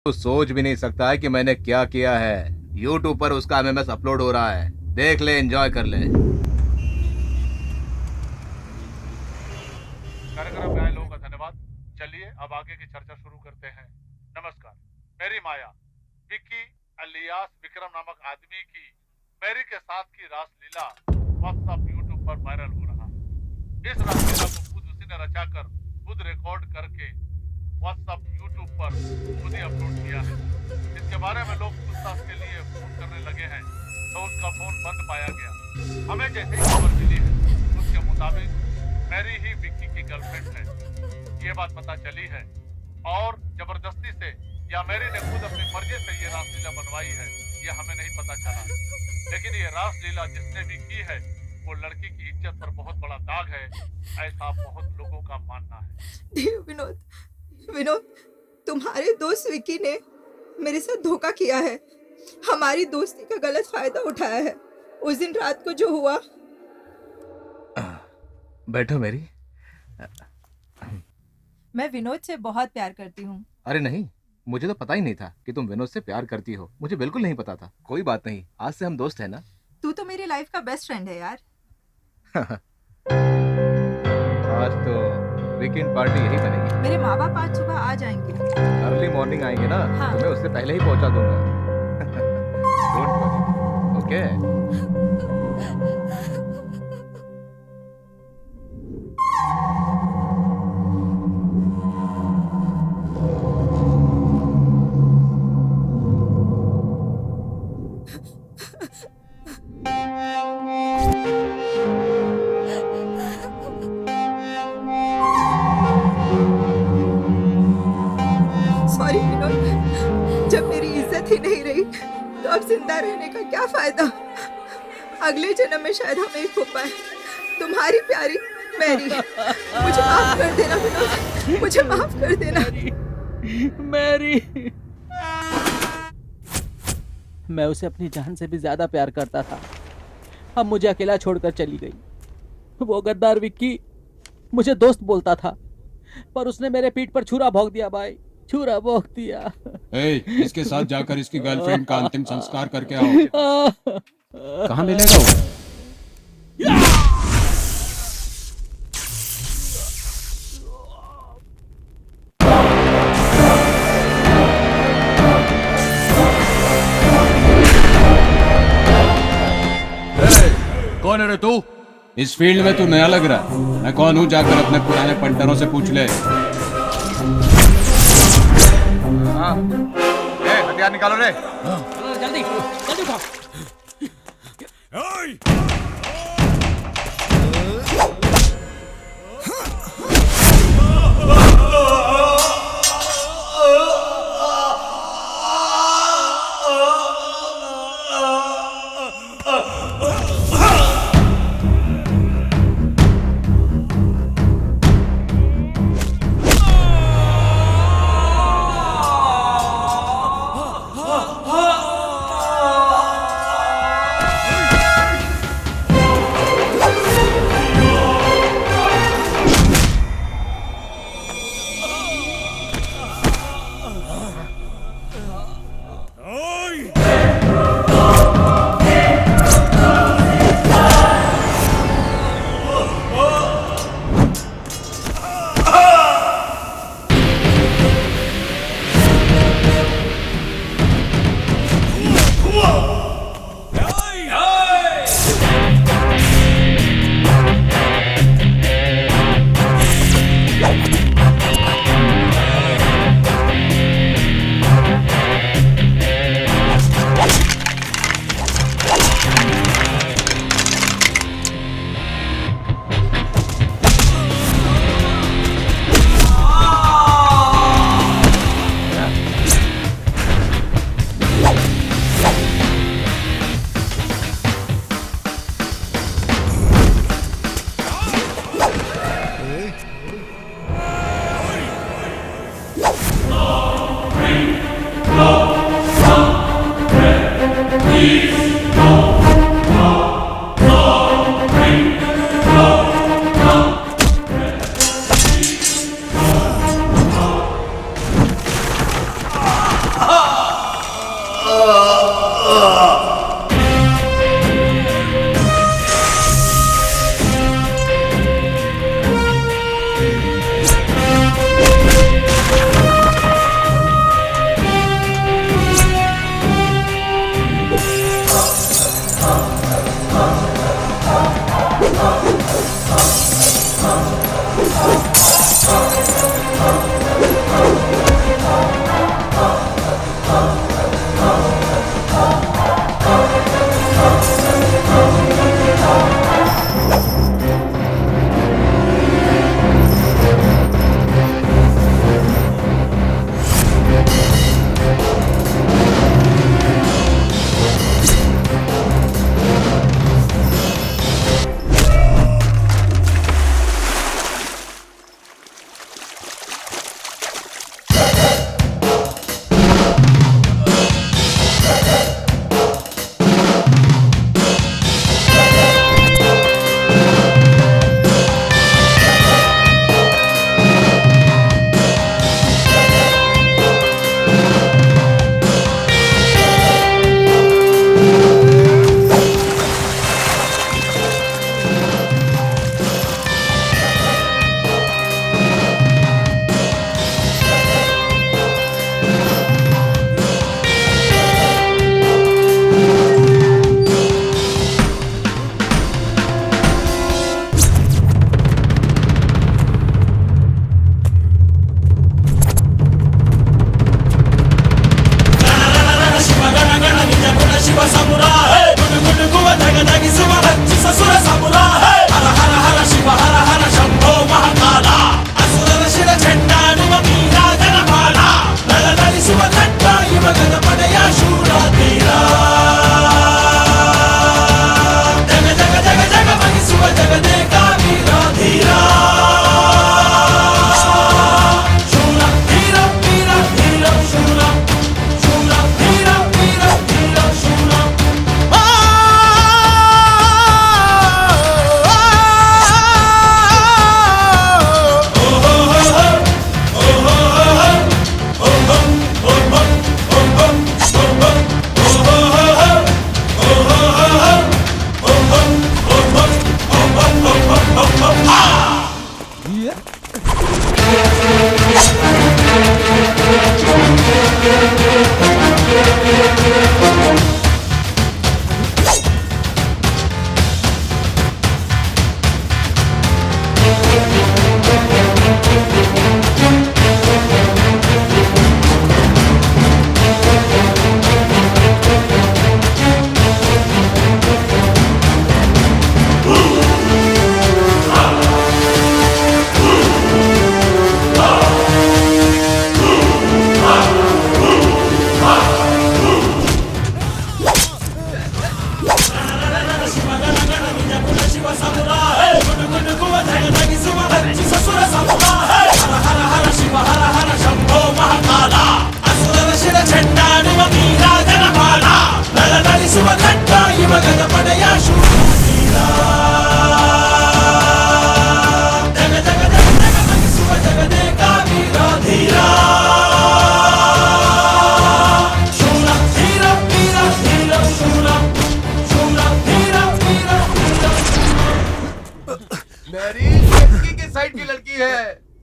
तू सोच भी नहीं सकता है कि मैंने क्या किया है। यूट्यूब पर उसका एमएमएस अपलोड हो रहा है, देख ले, एंजॉय कर ले। कार्यक्रम में आए लोगों का धन्यवाद। चलिए अब आगे की चर्चा शुरू करते हैं। नमस्कार। मेरी माया विक्की अलियास विक्रम नामक आदमी की मैरी के साथ की रासलीला व्हाट्सएप यूट्यूब पर वायरल हो रहा है। इस रासलीला को खुद उसी ने रचाकर खुद रिकॉर्ड करके व्हाट्सएप यूट्यूब पर खुद ही अपलोड किया है। इसके बारे में लोग पूछताछ के लिए फोन करने लगे हैं तो उसका फोन बंद पाया गया। हमें जैसे ही खबर मिली है उसके मुताबिक मैरी ही विक्की की गर्लफ्रेंड है, ये बात पता चली है। और जबरदस्ती से या मैरी ने खुद अपनी मर्जी से ये रासलीला बनवाई है, ये हमें नहीं पता चला। लेकिन ये रासलीला जिसने भी की है वो लड़की की इज्जत पर बहुत बड़ा दाग है, ऐसा बहुत लोगों का मानना है। विनोद, विनोद, तुम्हारे दोस्त विक्की ने मेरे साथ धोखा किया है, हमारी दोस्ती का गलत फायदा उठाया है। उस दिन रात को जो हुआ। बैठो मेरी। मैं विनोद से बहुत प्यार करती हूँ। अरे नहीं, मुझे तो पता ही नहीं था कि तुम विनोद से प्यार करती हो। मुझे बिल्कुल नहीं पता था। कोई बात नहीं, आज से हम दोस्त हैं ना। तू तो मेरी लाइफ का बेस्ट फ्रेंड है यार। आज तो वीकेंड पार्टी यही बनेगी। मेरे माँ बाप आज सुबह आ जाएंगे। अर्ली मॉर्निंग आएंगे ना। हाँ। तुम्हें उससे पहले ही पहुंचा दूंगा। Don't worry, okay? Sorry Vinod, जब मेरी इज्जत ही नहीं रही तो अब जिंदा रहने का क्या फायदा। अगले जन्म में शायद हम एक हो पाए। तुम्हारी प्यारी मैरी। मुझे माफ कर देना विनोद, मुझे माफ कर देना। मैरी, मैं उसे अपनी जान से भी ज्यादा प्यार करता था। अब मुझे अकेला छोड़कर चली गई। वो गद्दार विक्की मुझे दोस्त बोलता था, पर उसने मेरे पीठ पर छुरा भोंक दिया भाई, छुरा भोंक दिया। इसके साथ जाकर इसकी गर्लफ्रेंड का अंतिम संस्कार करके आओ। कहाँ मिलेगा वो? कौन है रे तू? इस फील्ड में तू नया लग रहा है। मैं कौन हूँ जाकर अपने पुराने पंटरों से पूछ ले। हाँ, हथियार निकालो रे। जल्दी जल्दी उठाओ।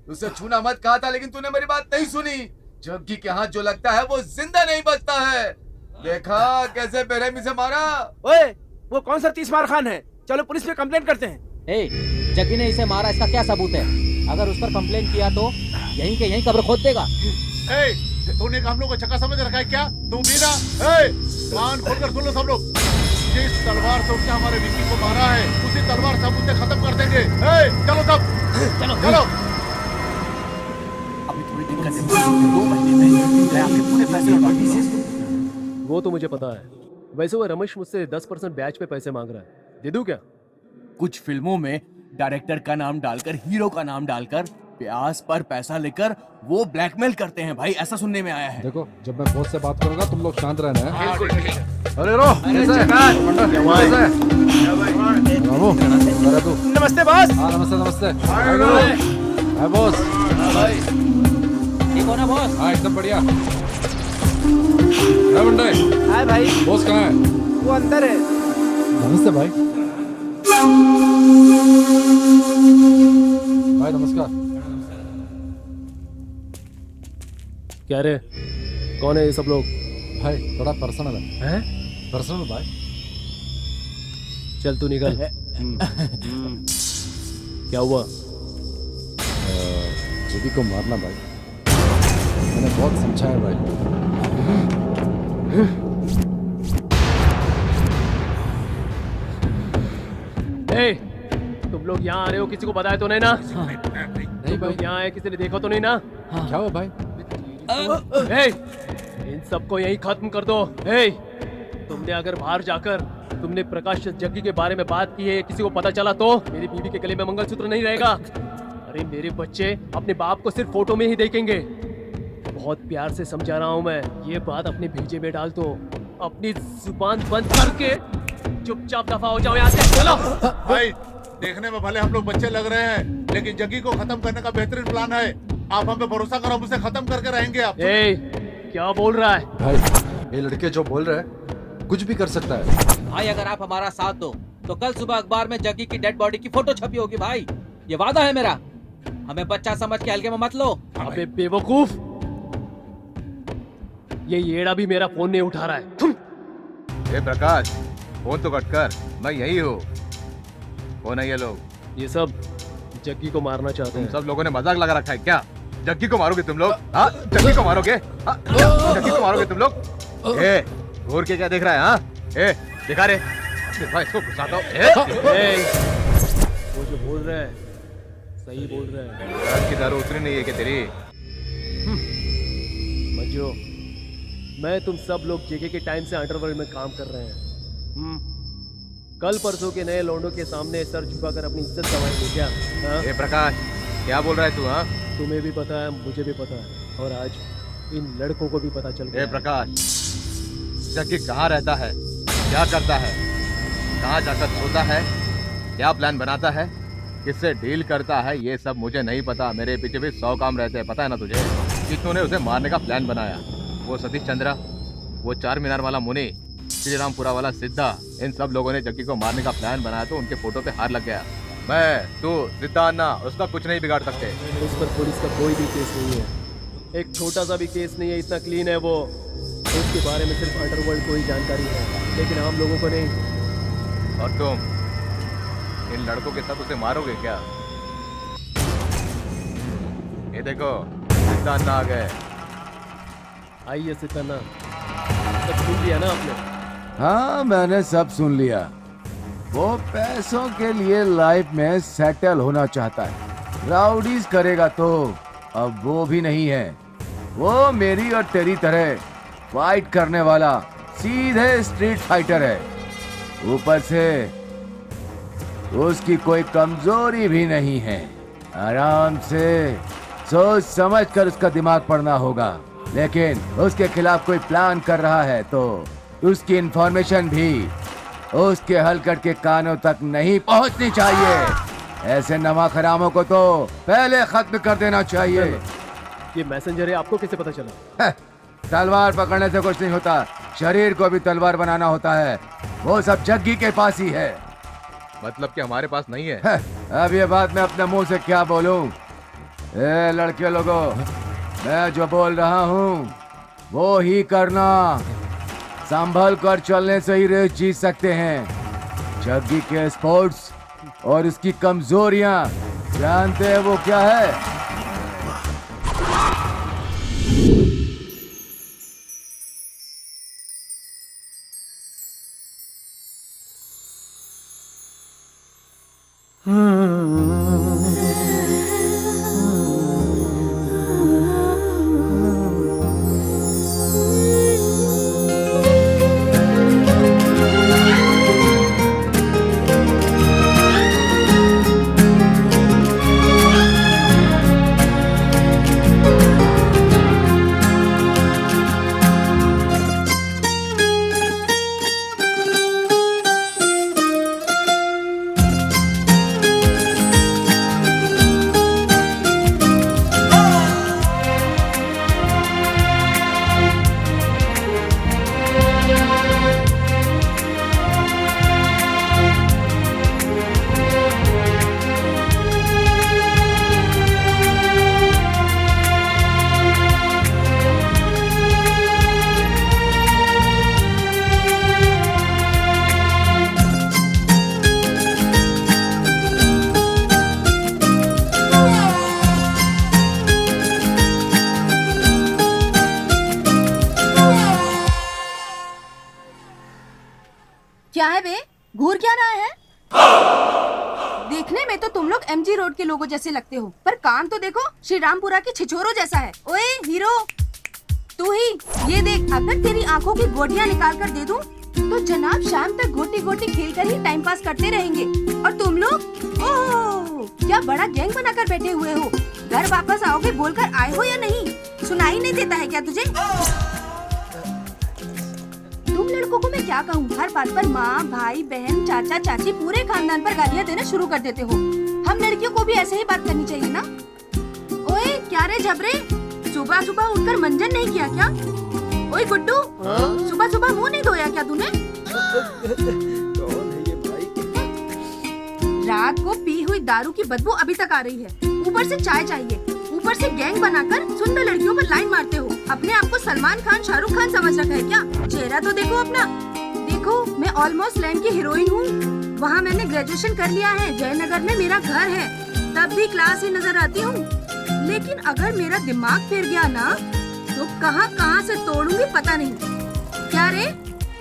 उसे छूना मत कहा था, लेकिन तूने मेरी बात नहीं सुनी। जग्गी के हाथ जो लगता है वो जिंदा नहीं बचता है। देखा कैसे बेरहमी से मारा। ओए, वो कौन सा 30 मार खान है? चलो पुलिस में कंप्लेंट करते हैं। जग्गी ने इसे मारा, इसका क्या सबूत है? अगर उस पर कंप्लेंट किया तो यहीं के यहीं कब्र खोद देगा। तूने हम लोग को चक्का समझ रखा है क्या? तुम भी ना? कान खोलकर सुन लो सब लोग। जिस तलवार से उसने हमारे विक्की को मारा है, उसी तलवार से हम उसे खत्म कर देंगे। चलो सब, चलो। वो तो मुझे पता है। वैसे वो रमेश मुझसे 10% ब्याज पे पैसे मांग रहा है, दे दूं क्या? कुछ फिल्मों में डायरेक्टर का नाम डालकर, हीरो का नाम डालकर ब्याज पर पैसा लेकर वो ब्लैकमेल करते हैं भाई, ऐसा सुनने में आया है। देखो, जब मैं बॉस से बात करूंगा तुम लोग शांत रहना है। अरे रो, नमस्ते बॉस। हाँ नमस्ते। हाय बॉस। ठीक हो ना बॉस? हाँ एकदम बढ़िया। हाय भाई। बॉस कहाँ है? वो अंदर है। नमस्ते भाई। भाई नमस्कार। क्या रे, कौन है ये सब लोग? भाई थोड़ा पर्सनल है। पर्सनल भाई। चल तू निकल। क्या हुआ? जग्गी को मारना भाई, मैंने बहुत समझाया भाई। तुम लोग यहाँ आ रहे हो, किसी को बताया तो नहीं ना? नहीं भाई। यहाँ आए, किसी ने देखा तो नहीं ना? क्या हुआ भाई? इन सबको यही खत्म कर दो। तुमने अगर बाहर जाकर तुमने प्रकाश जग्गी के बारे में बात की है, किसी को पता चला तो मेरी बीवी के गले में मंगलसूत्र नहीं रहेगा। अरे मेरे बच्चे अपने बाप को सिर्फ फोटो में ही देखेंगे। बहुत प्यार से समझा रहा हूँ मैं, ये बात अपने भेजे में डाल दो। अपनी जुबान बंद करके चुपचाप दफा हो जाओ यहाँ से। चलो भाई, देखने में भले हम लोग बच्चे लग रहे हैं, लेकिन जग्गी को खत्म करने का बेहतरीन प्लान है। आप हम पे भरोसा करो, हम उसे खत्म करके रहेंगे। आप क्या बोल रहा है भाई? ये लड़के जो बोल रहे हैं कुछ भी कर सकता है भाई। अगर आप हमारा साथ दो तो कल सुबह अखबार में जग्गी की डेड बॉडी की फोटो छपी होगी भाई। ये वादा है मेरा। हमें बच्चा समझ के हल्के में मत लो। अबे बेवकूफ, ये येड़ा भी मेरा फोन नहीं उठा रहा है। ए प्रकाश, फोन तो कट कर, मैं यही हूँ। कौन है ये लोग? ये सब जग्गी को मारना चाहते हैं। सब लोगों ने मजाक लगा रखा है क्या? जग्गी को मारोगे तुम लोग? जग्गी को मारोगे? जग्गी को मारोगे तुम लोग? घूर के क्या देख रहा है? ए दिखा रे, देखा इसको घुसाता हूँ। वो जो बोल रहा है सही बोल रहा है। रात की दारू उतरी नहीं है कि तेरी? मंजू, मैं तुम सब लोग जेके के टाइम से अंडरवर्ल्ड में काम कर रहे हैं। कल परसों के नए लौंडों के सामने सर झुकाकर अपनी इज्जत गंवाएंगे क्या? हाँ? ए प्रकाश, क्या बोल रहा है तू? हाँ, तुम्हें भी पता है, मुझे भी पता है, और आज इन लड़कों को भी पता चल गया। ए प्रकाश, जग्गी कहाँ रहता है, क्या करता है, कहाँ जाकर सोता है, क्या प्लान बनाता है, किससे डील करता है, ये सब मुझे नहीं पता। मेरे पीछे भी 100 काम रहते हैं, पता है ना तुझे? कि तूने उसे मारने का प्लान बनाया, वो सतीश चंद्रा, वो 4 मीनार वाला मुनि, श्री रामपुरा वाला सिद्धा, इन सब लोगों ने जग्गी को मारने का प्लान बनाया तो उनके फोटो पे हार लग गया। मैं, तू, सिद्धा अन्ना, उसका कुछ नहीं बिगाड़ सकते। उस पर पुलिस का कोई भी केस नहीं है, एक छोटा सा भी केस नहीं है, इतना क्लीन है वो। उसके बारे में सिर्फ अंडरवर्ल्ड को ही जानकारी है, लेकिन हम लोगों को नहीं। और तुम इन लड़कों के साथ उसे मारोगे क्या? ये देखो, सिद्धा अन्ना आ गए। आइए सिद्धान्ना, सब सुन लिया ना आपने? हाँ, मैंने सब सुन लिया। वो पैसों के लिए लाइफ में सेटल होना चाहता है, राउडीज करेगा तो अब वो भी नहीं है। वो मेरी और तेरी तरह फाइट करने वाला सीधे स्ट्रीट फाइटर है। ऊपर से उसकी कोई कमजोरी भी नहीं है। आराम से सोच समझ कर उसका दिमाग पड़ना होगा, लेकिन उसके खिलाफ कोई प्लान कर रहा है तो उसकी इंफॉर्मेशन भी उसके हलकट के कानों तक नहीं पहुंचनी चाहिए। ऐसे नमक हरामों को तो पहले खत्म कर देना चाहिए। ये मैसेंजर है, आपको कैसे पता चला? तलवार पकड़ने से कुछ नहीं होता, शरीर को भी तलवार बनाना होता है। वो सब जग्गी के पास ही है। मतलब कि हमारे पास नहीं है? अब ये बात मैं अपने मुंह से क्या बोलूं? ए लड़के लोगों, मैं जो बोल रहा हूँ वो ही करना। संभल कर चलने से ही रेस जीत सकते हैं। जग्गी के स्पोर्ट्स और उसकी कमजोरियां जानते हैं वो क्या है? क्या है बे, घूर क्या रहा है? देखने में तो तुम लोग एमजी रोड के लोगों जैसे लगते हो, पर काम तो देखो श्री रामपुरा के छिछोरों जैसा है। ओए हीरो, तू ही ये देख, अगर तेरी आंखों की गोटियां निकाल कर दे दूं, तो जनाब शाम तक गोटी गोटी खेल कर ही टाइम पास करते रहेंगे। और तुम लोग, ओह क्या बड़ा गैंग बनाकर बैठे हुए हो। घर वापस आओगे बोलकर आए हो या नहीं? सुनाई नहीं देता है क्या तुझे? तुम लड़कों को मैं क्या कहूँ, हर बात पर माँ, भाई, बहन, चाचा, चाची, पूरे खानदान पर गालियाँ देना शुरू कर देते हो। हम लड़कियों को भी ऐसे ही बात करनी चाहिए ना? ओए क्या रे झबरे, सुबह सुबह उठकर मंजन नहीं किया क्या? ओए गुड्डू, सुबह सुबह मुंह नहीं धोया क्या तूने? कौन है ये भाई? रात को पी हुई दारू की बदबू अभी तक आ रही है, ऊपर से चाय चाहिए, ऊपर से गैंग बनाकर सुंदर लड़कियों पर लाइन मारते हो। अपने आप को सलमान खान, शाहरुख खान समझ रखा है क्या? चेहरा तो देखो अपना। देखो मैं ऑलमोस्ट लैंड की हीरोइन हूँ, वहाँ मैंने ग्रेजुएशन कर लिया है, जयनगर में मेरा घर है, तब भी क्लास ही नजर आती हूँ। लेकिन अगर मेरा दिमाग फिर गया ना, तो कहाँ कहाँ से तोड़ूंगी पता नहीं। क्या रे,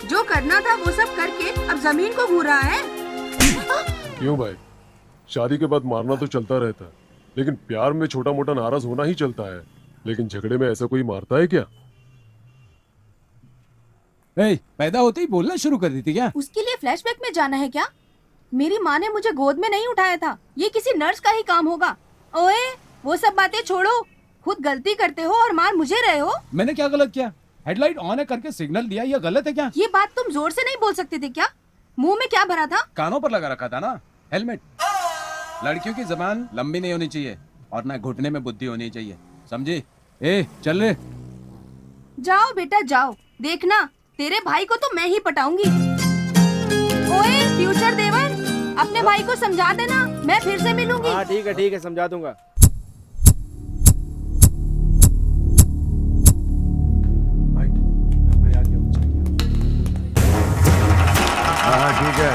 जो करना था वो सब करके अब जमीन को घूर रहा है। क्यों भाई, शादी के बाद मारना तो चलता रहता है, लेकिन प्यार में छोटा मोटा नाराज होना ही चलता है। लेकिन झगड़े में ऐसा कोई मारता है क्या? पैदा होते ही बोलना शुरू कर दी थी क्या? उसके लिए फ्लैशबैक में जाना है क्या? मेरी माँ ने मुझे गोद में नहीं उठाया था, ये किसी नर्स का ही काम होगा। ओए वो सब बातें छोड़ो, खुद गलती करते हो और मार मुझे रहे हो। मैंने क्या गलत किया? हेडलाइट ऑन है करके सिग्नल दिया, ये गलत है क्या? ये बात तुम जोर से नहीं बोल सकते थे क्या? मुंह में क्या भरा था? कानों पर लगा रखा था ना हेलमेट। लड़कियों की जबान लंबी नहीं होनी चाहिए और ना घुटने में बुद्धि होनी चाहिए, समझी? चल रे। जाओ बेटा जाओ, देखना तेरे भाई को तो मैं ही पटाऊंगी। ओए फ्यूचर देवर, अपने भाई को समझा देना, मैं फिर से मिलूंगी। हाँ ठीक है समझा दूंगा। हाँ ठीक है,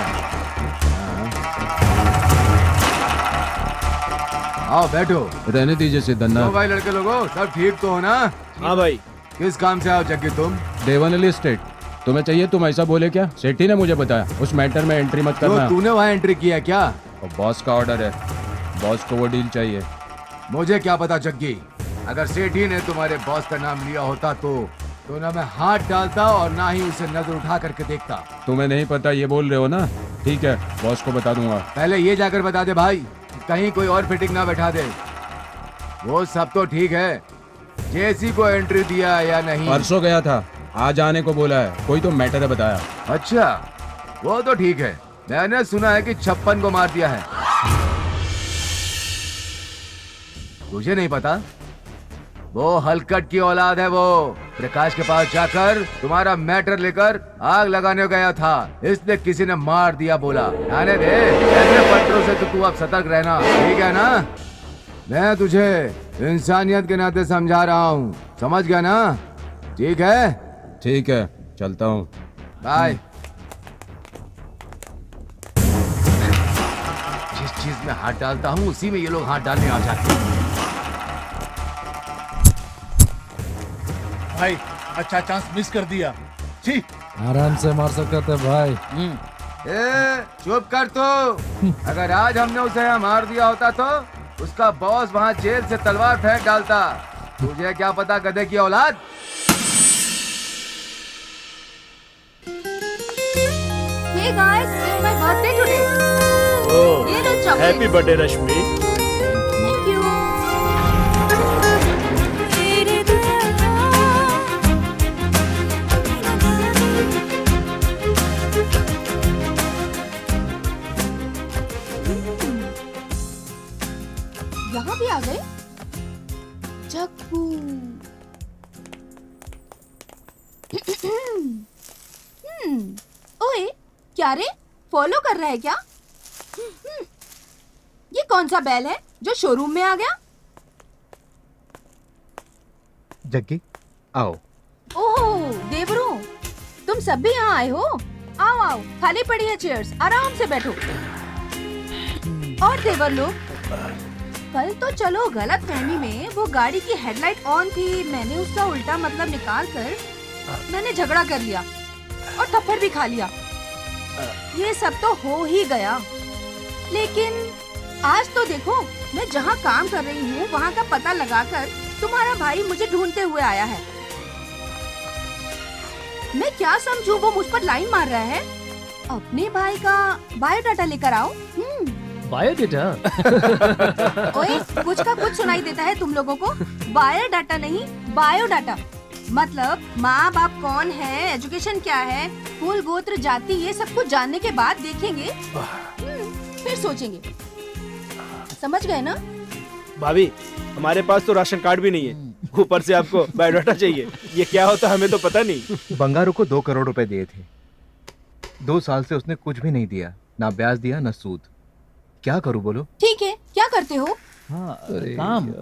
आओ बैठो। रहने दीजिए सिद्धन्ना। तो भाई लड़के लोगों, सब ठीक तो हो ना? हाँ भाई। किस काम से आओ जग्गी तुम? देवानली स्टेट। तुम्हें चाहिए? तुम ऐसा बोले क्या? सेठी ने मुझे बताया उस मैटर में एंट्री मत करना। तूने वहाँ एंट्री किया क्या? और बॉस का ऑर्डर है, बॉस को वो डील चाहिए। मुझे क्या पता जग्गी, अगर सेठी ने तुम्हारे बॉस का नाम लिया होता तो ना मैं हाथ डालता और ना ही उसे नजर उठा करके देखता। तुम्हें नहीं पता ये बोल रहे हो ना? ठीक है, बॉस को बता दूंगा। पहले ये जाकर बता दे भाई, कहीं कोई और फिटिंग ना बैठा दे। वो सब तो ठीक है, जेसी को एंट्री दिया या नहीं? परसों गया था, आज आने को बोला है। कोई तो मैटर है बताया। अच्छा वो तो ठीक है, मैंने सुना है कि 56 को मार दिया है। तुझे नहीं पता? वो हलकट की औलाद है। वो प्रकाश के पास जाकर तुम्हारा मैटर लेकर आग लगाने गया था, इसलिए किसी ने मार दिया बोला। आने दे, ऐसे पत्थरों से तो तू अब सतर्क रहना, ठीक है ना? मैं तुझे इंसानियत के नाते समझा रहा हूँ, समझ गया ना? ठीक है? ठीक है, चलता हूँ। बाय। जिस चीज में हाथ डालता हूँ उसी में ये लोग हाथ डालने आ जाते हैं। भाई अच्छा चांस मिस कर दिया। छी, आराम से मार सकते थे भाई। चुप कर तू। अगर आज हमने उसे यहाँ मार दिया होता तो उसका बॉस वहाँ जेल से तलवार फेंक डालता। तुझे क्या पता गधे की औलाद। Hey guys, it's my birthday today. ये लो chocolate. Happy birthday Rashmi. Thank you. यहाँ भी आ गए जग्गू। ओए क्या रे, फॉलो कर रहा है क्या? ये कौन सा बैल है जो शोरूम में आ गया? जग्गी आओ। ओह देवरू, तुम सब भी यहाँ आए हो? आओ आओ, खाली पड़ी है चेयर्स, आराम से बैठो। और देवर लोग, कल तो चलो गलत फहमी में वो गाड़ी की हेडलाइट ऑन थी, मैंने उसका उल्टा मतलब निकाल कर मैंने झगड़ा कर लिया और थप्पड़ भी खा लिया। ये सब तो हो ही गया, लेकिन आज तो देखो, मैं जहाँ काम कर रही हूँ वहाँ का पता लगाकर तुम्हारा भाई मुझे ढूंढते हुए आया है। मैं क्या समझूं, वो मुझ पर लाइन मार रहा है। अपने भाई का बायोडाटा लेकर आओ। बायोडाटा? ओए, कुछ का कुछ सुनाई देता है तुम लोगों को। बायोडाटा नहीं, बायोडाटा। मतलब माँ बाप कौन है, एजुकेशन क्या है, कुल गोत्र जाति, ये सब कुछ जानने के बाद देखेंगे, फिर सोचेंगे। समझ गए ना? भाभी, हमारे पास तो राशन कार्ड भी नहीं है, ऊपर से आपको बायोडाटा चाहिए। ये क्या होता हमें तो पता नहीं। बंगारू को 2 करोड़ रुपए दिए थे, 2 साल से उसने कुछ भी नहीं दिया, ना ब्याज दिया ना सूद। क्या करूं बोलो? ठीक है, क्या करते हो? हाँ, काम।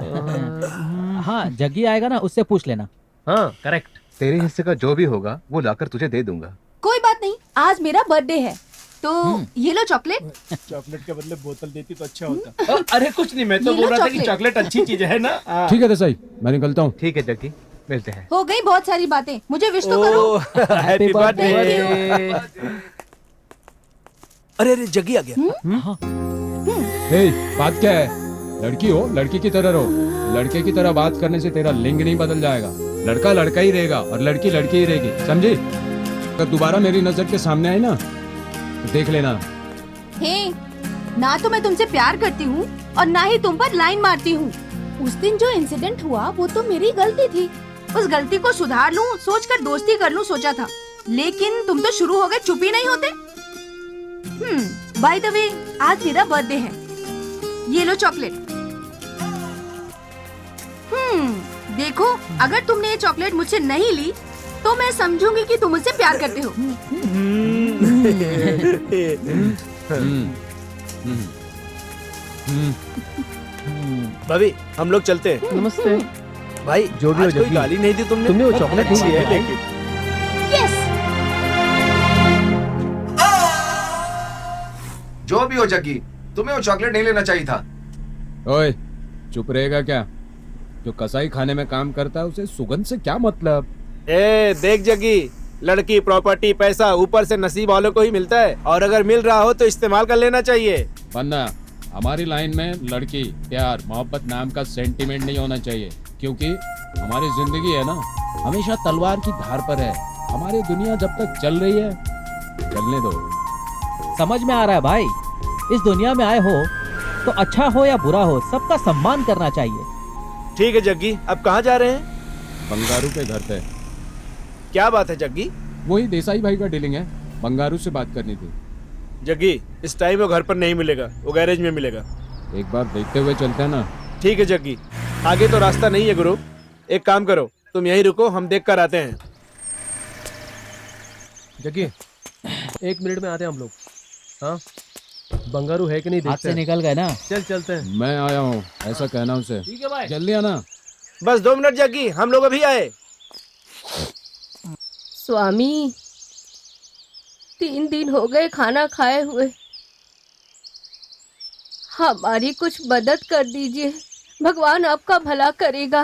हाँ, जग्गी आएगा ना, उससे पूछ लेना। हाँ करेक्ट। तेरे हिस्से का जो भी होगा वो लाकर तुझे दे दूंगा। कोई बात नहीं, आज मेरा बर्थडे है तो ये लो चॉकलेट। चॉकलेट के बदले बोतल देती तो अच्छा होता। अरे कुछ नहीं, मैं तो ये बोल लो रहा था कि चॉकलेट। चॉकलेट अच्छी चीज है ना। ठीक है देसाई, मैं निकलता हूँ। ठीक है जग्गी, मिलते हैं। हो गई बहुत सारी बातें, मुझे विश तो करो। Happy birthday. अरे अरे जग्गी आ गया। बात क्या है? लड़की हो, लड़की की तरह रहो। लड़के की तरह बात करने से तेरा लिंग नहीं बदल जाएगा। लड़का लड़का ही रहेगा और लड़की लड़की ही रहेगी, समझी? अगर दोबारा मेरी नजर के सामने आई ना तो देख लेना। हे, ना तो मैं तुमसे प्यार करती हूँ और ना ही तुम पर लाइन मारती हूँ। उस दिन जो इंसिडेंट हुआ वो तो मेरी गलती थी। उस गलती को सुधार लूं सोचकर दोस्ती कर लूं सोचा था, लेकिन तुम तो शुरू हो गए, चुप ही नहीं होते। बाय द वे, आज मेरा बर्थडे है। ये लो चॉकलेट। देखो, अगर तुमने ये चॉकलेट मुझसे नहीं ली तो मैं समझूंगी कि तुम मुझसे प्यार करते हो। भाभी हम लोग चलते हैं। नमस्ते। भाई जो भी हो आज कोई जग्गी, गाली नहीं दी तुमने। तुमने वो चॉकलेट अच्छी नहीं है दी। लेकिन यस। जो भी हो जग्गी, तुम्हें वो चॉकलेट नहीं लेना चाहिए था। ओए, चुप रहेगा क्या? जो कसाई खाने में काम करता है उसे सुगंध से क्या मतलब? ए देख जग्गी, लड़की, प्रॉपर्टी, पैसा ऊपर से नसीब वालों को ही मिलता है, और अगर मिल रहा हो तो इस्तेमाल कर लेना चाहिए। वरना हमारी लाइन में लड़की, प्यार, मोहब्बत नाम का सेंटीमेंट नहीं होना चाहिए, क्योंकि हमारी जिंदगी है ना हमेशा तलवार की धार पर है। हमारी दुनिया जब तक चल रही है चलने दो। समझ में आ रहा है भाई, इस दुनिया में आए हो तो अच्छा हो या बुरा हो सबका सम्मान करना चाहिए। ठीक है जग्गी, अब कहाँ जा रहे हैं? बंगारू के घर पे। क्या बात है जग्गी? वही देसाई भाई का डीलिंग है, बंगारू से बात करनी थी। जग्गी, इस टाइम वो घर पर नहीं मिलेगा, वो गैरेज में मिलेगा। एक बार देखते हुए चलते हैं ना। ठीक है जग्गी, आगे तो रास्ता नहीं है गुरु। एक काम करो, तुम यहीं रुको, हम देख कर आते हैं। जग्गी, 1 मिनट में आते हैं हम लोग। हाँ, बंगारू है कि नहीं हाथ देखते से हैं। निकल गए ना। चल चलते हैं। मैं आया हूँ ऐसा कहना उसे। ठीक है भाई। जल्दी आना। बस 2 मिनट जग्गी, हम लोग अभी आए। स्वामी, 3 दिन हो गए खाना खाए हुए, हमारी कुछ मदद कर दीजिए, भगवान आपका भला करेगा।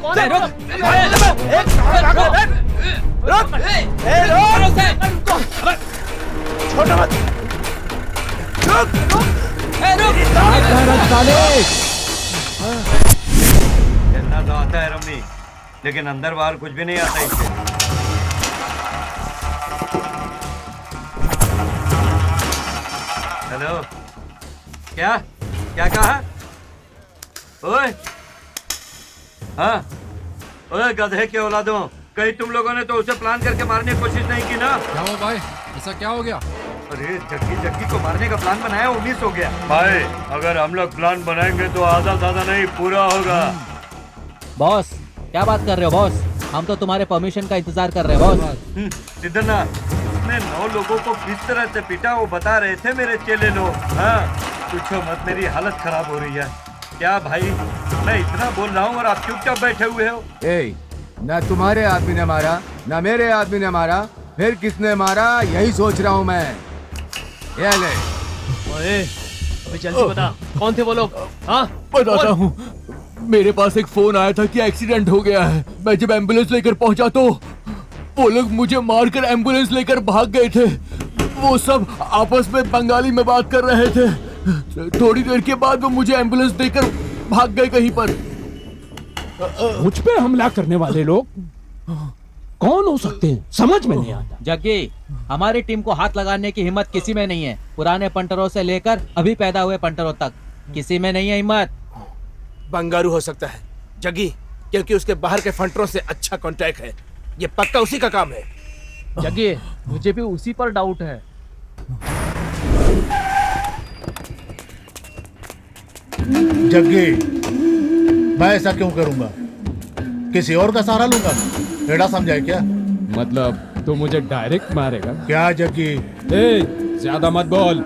कौन है? छोटा मत कहना तो आता है रम्मी, लेकिन अंदर बाहर कुछ भी नहीं आता इससे। हेलो, क्या क्या कहा? ओए, हाँ, ओए गधे के औलादों, कहीं तुम लोगों ने तो उसे प्लान करके मारने की कोशिश नहीं की ना? क्या हुआ भाई, ऐसा क्या हो गया? अरे जग्गी जग्गी को मारने का प्लान बनाया, 19 हो गया। भाई अगर हम लोग प्लान बनाएंगे तो आधा साधा नहीं पूरा होगा। बॉस क्या बात कर रहे हो बॉस? हम तो तुम्हारे परमिशन का इंतजार कर रहे हैं बॉस। सिद्धना, उसने 9 लोगों को किस तरह से पीटा वो बता रहे थे मेरे चेले लोग। हाँ, पूछो मत, मेरी हालत खराब हो रही है। क्या भाई, मैं इतना बोल रहा हूँ और आप चुपचाप बैठे हुए हो? ना तुम्हारे आदमी ने मारा, ना मेरे आदमी ने मारा, फिर किसने मारा यही सोच रहा हूँ मैं। ये ले। ओए, अभी जल्दी बता, कौन थे वो लोग? हाँ, बताता हूँ। मेरे पास एक फोन आया था कि एक्सीडेंट हो गया है। मैं जब एम्बुलेंस लेकर पहुंचा तो वो लोग मुझे मारकर एम्बुलेंस लेकर भाग गए थे। वो सब आपस में बंगाली में बात कर रहे थे। थोड़ी देर के बाद वो मुझे एम्बुलेंस देकर भाग गए कहीं पर। मुझ पे हमला करने वाले लोग कौन हो सकते हैं, समझ में नहीं आता। जग्गी, हमारी टीम को हाथ लगाने की हिम्मत किसी में नहीं है। पुराने पंटरों से लेकर अभी पैदा हुए पंटरों तक किसी में नहीं है हिम्मत। बंगारू हो सकता है जग्गी, क्योंकि उसके बाहर के फंटरों से अच्छा कांटेक्ट है। ये पक्का उसी का काम है। जग्गी, मुझे भी उसी पर डाउट है। जग्गी, मैं ऐसा क्यों करूंगा? किसी और का सहारा लूंगा? बेड़ा समझाए क्या? मतलब तू मुझे डायरेक्ट मारेगा क्या जग्गी? ज्यादा मत बोल।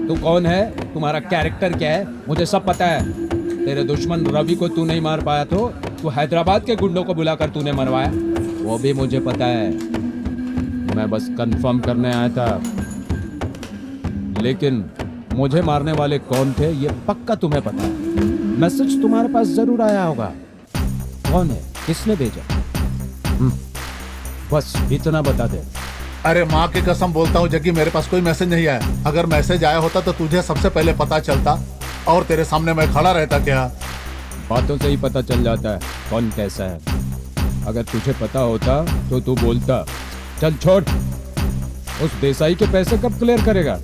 तू कौन है, तुम्हारा कैरेक्टर क्या है, मुझे सब पता है। तेरे दुश्मन रवि को तू नहीं मार पाया तो तू हैदराबाद के गुंडों को बुलाकर तूने मरवाया, वो भी मुझे पता है। मैं बस कंफर्म करने आया था, लेकिन मुझे मारने वाले कौन थे ये पक्का तुम्हें पता है। मैसेज तुम्हारे पास जरूर आया होगा। कौन है, किसने भेजा? बस इतना बता दे। अरे माँ की कसम बोलता हूँ जग्गी, मेरे पास कोई मैसेज नहीं आया। अगर मैसेज आया होता तो तुझे सबसे पहले पता चलता और तेरे सामने मैं खड़ा रहता। क्या बातों से ही पता चल जाता है कौन कैसा है। अगर तुझे पता होता तो तू बोलता। चल छोड़, उस देसाई के पैसे कब क्लियर करेगा?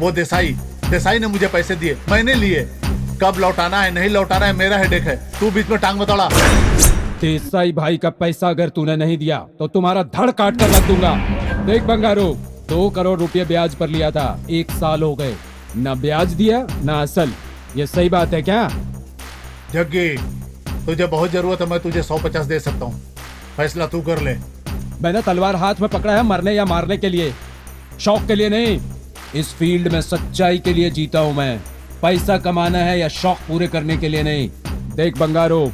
वो देसाई ने मुझे पैसे दिए, मैंने लिए। कब लौटाना है नहीं लौटाना है मेरा हेडेक है, तू बीच में टांग मत अड़ा। देसाई भाई का पैसा अगर तूने नहीं दिया तो तुम्हारा धड़ काट कर रख दूंगा। देख बंगारू, 2 करोड़ रुपए ब्याज पर लिया था, 1 साल हो गए, ना ब्याज दिया ना असल। ये सही बात है क्या? जग्गी, तुझे बहुत जरूरत है, मैं तुझे 150 दे सकता हूँ, फैसला तू कर ले। मैंने तलवार हाथ में पकड़ा है मरने या मारने के लिए, शौक के लिए नहीं। इस फील्ड में सच्चाई के लिए जीता हूं मैं, पैसा कमाना है या शौक पूरे करने के लिए नहीं। देख बंगारो,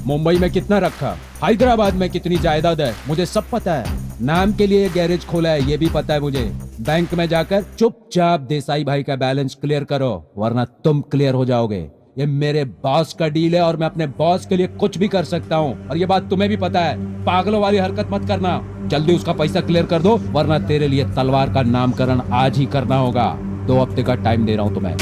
मुंबई में कितना रखा, हैदराबाद में कितनी जायदाद है, मुझे सब पता है। नाम के लिए गैरेज खोला है ये भी पता है मुझे। बैंक में जाकर चुपचाप देसाई भाई का बैलेंस क्लियर करो, वरना तुम क्लियर हो जाओगे। ये मेरे बॉस का डील है और मैं अपने बॉस के लिए कुछ भी कर सकता हूँ, और ये बात तुम्हें भी पता है। पागलों वाली हरकत मत करना, जल्दी उसका पैसा क्लियर कर दो, वरना तेरे लिए तलवार का नामकरण आज ही करना होगा। 2 हफ्ते का टाइम दे रहा हूँ तुम्हें।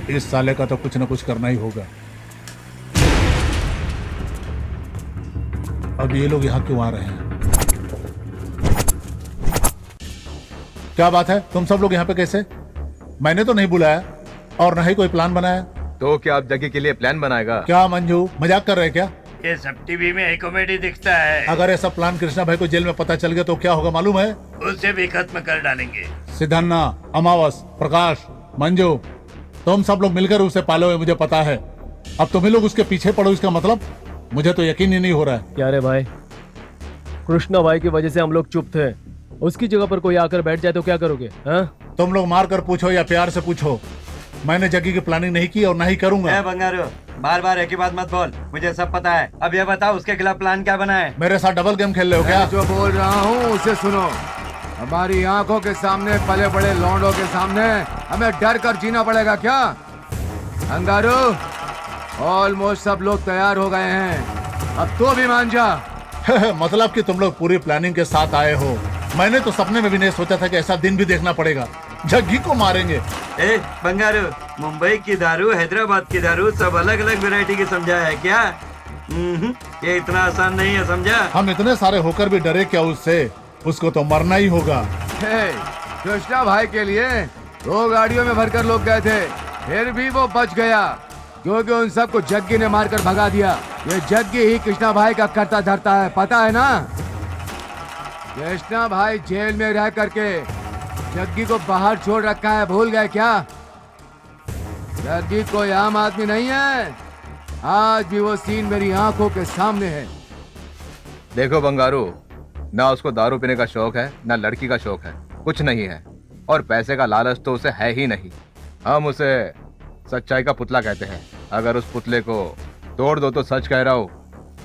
इस साले का तो कुछ न कुछ करना ही होगा। अब ये लोग यहाँ क्यों आ रहे हैं? क्या बात है, तुम सब लोग यहाँ पे कैसे? मैंने तो नहीं बुलाया और न ही कोई प्लान बनाया। तो क्या आप जग्गी के लिए प्लान बनाएगा? क्या मंजू, मजाक कर रहे क्या? ये सब टीवी में एक कॉमेडी दिखता है। अगर ऐसा प्लान कृष्णा भाई को जेल में पता चल गया तो क्या होगा मालूम है? उसे भी खत्म कर डालेंगे। सिद्धन्ना, अमावस, प्रकाश, मंजू, तुम सब लोग मिलकर उसे पाले हुए मुझे पता है। अब तुम ही लोग उसके पीछे पड़ो, इसका मतलब मुझे तो यकीन ही नहीं हो रहा है। क्या रे भाई, कृष्णा भाई की वजह से हम लोग चुप थे, उसकी जगह पर कोई आकर बैठ जाए तो क्या करोगे? हाँ? तुम लोग मार कर पूछो या प्यार से पूछो, मैंने जग्गी की प्लानिंग नहीं की और ना ही करूंगा। बंगारू बार बार एक ही बात मत बोल, मुझे सब पता है। अब ये बताओ उसके खिलाफ प्लान क्या बना है? मेरे साथ डबल गेम खेल रहे हो क्या? मैं जो बोल रहा हूँ उसे सुनो। हमारी आंखों के सामने पले बड़े लौंडों के सामने हमें डर कर जीना पड़ेगा क्या? अंगारू, ऑलमोस्ट सब लोग तैयार हो गए हैं, अब तो भी मान जा। मतलब कि तुम लोग पूरी प्लानिंग के साथ आए हो। मैंने तो सपने में भी नहीं सोचा था कि ऐसा दिन भी देखना पड़ेगा। जग्गी को मारेंगे। ए बंगारू, मुंबई की दारू, हैदराबाद की दारू, सब अलग अलग वैरायटी की समझा है क्या? ये इतना आसान नहीं है, समझा? हम इतने सारे होकर भी डरे क्या उससे? उसको तो मरना ही होगा। कृष्णा भाई के लिए 2 गाड़ियों में भरकर लोग गए थे, फिर भी वो बच गया क्योंकि उन सबको जग्गी ने मारकर भगा दिया। ये जग्गी ही कृष्णा भाई का करता धरता है, पता है ना? कृष्णा भाई जेल में रह करके जग्गी को बाहर छोड़ रखा है, भूल गए क्या? जग्गी कोई आम आदमी नहीं है, आज भी वो सीन मेरी आंखों के सामने है। देखो बंगारू, ना उसको दारू पीने का शौक है, ना लड़की का शौक है, कुछ नहीं है, और पैसे का लालच तो उसे है ही नहीं। हम उसे सच्चाई का पुतला कहते हैं। अगर उस पुतले को तोड़ दो तो सच कह रहा हूँ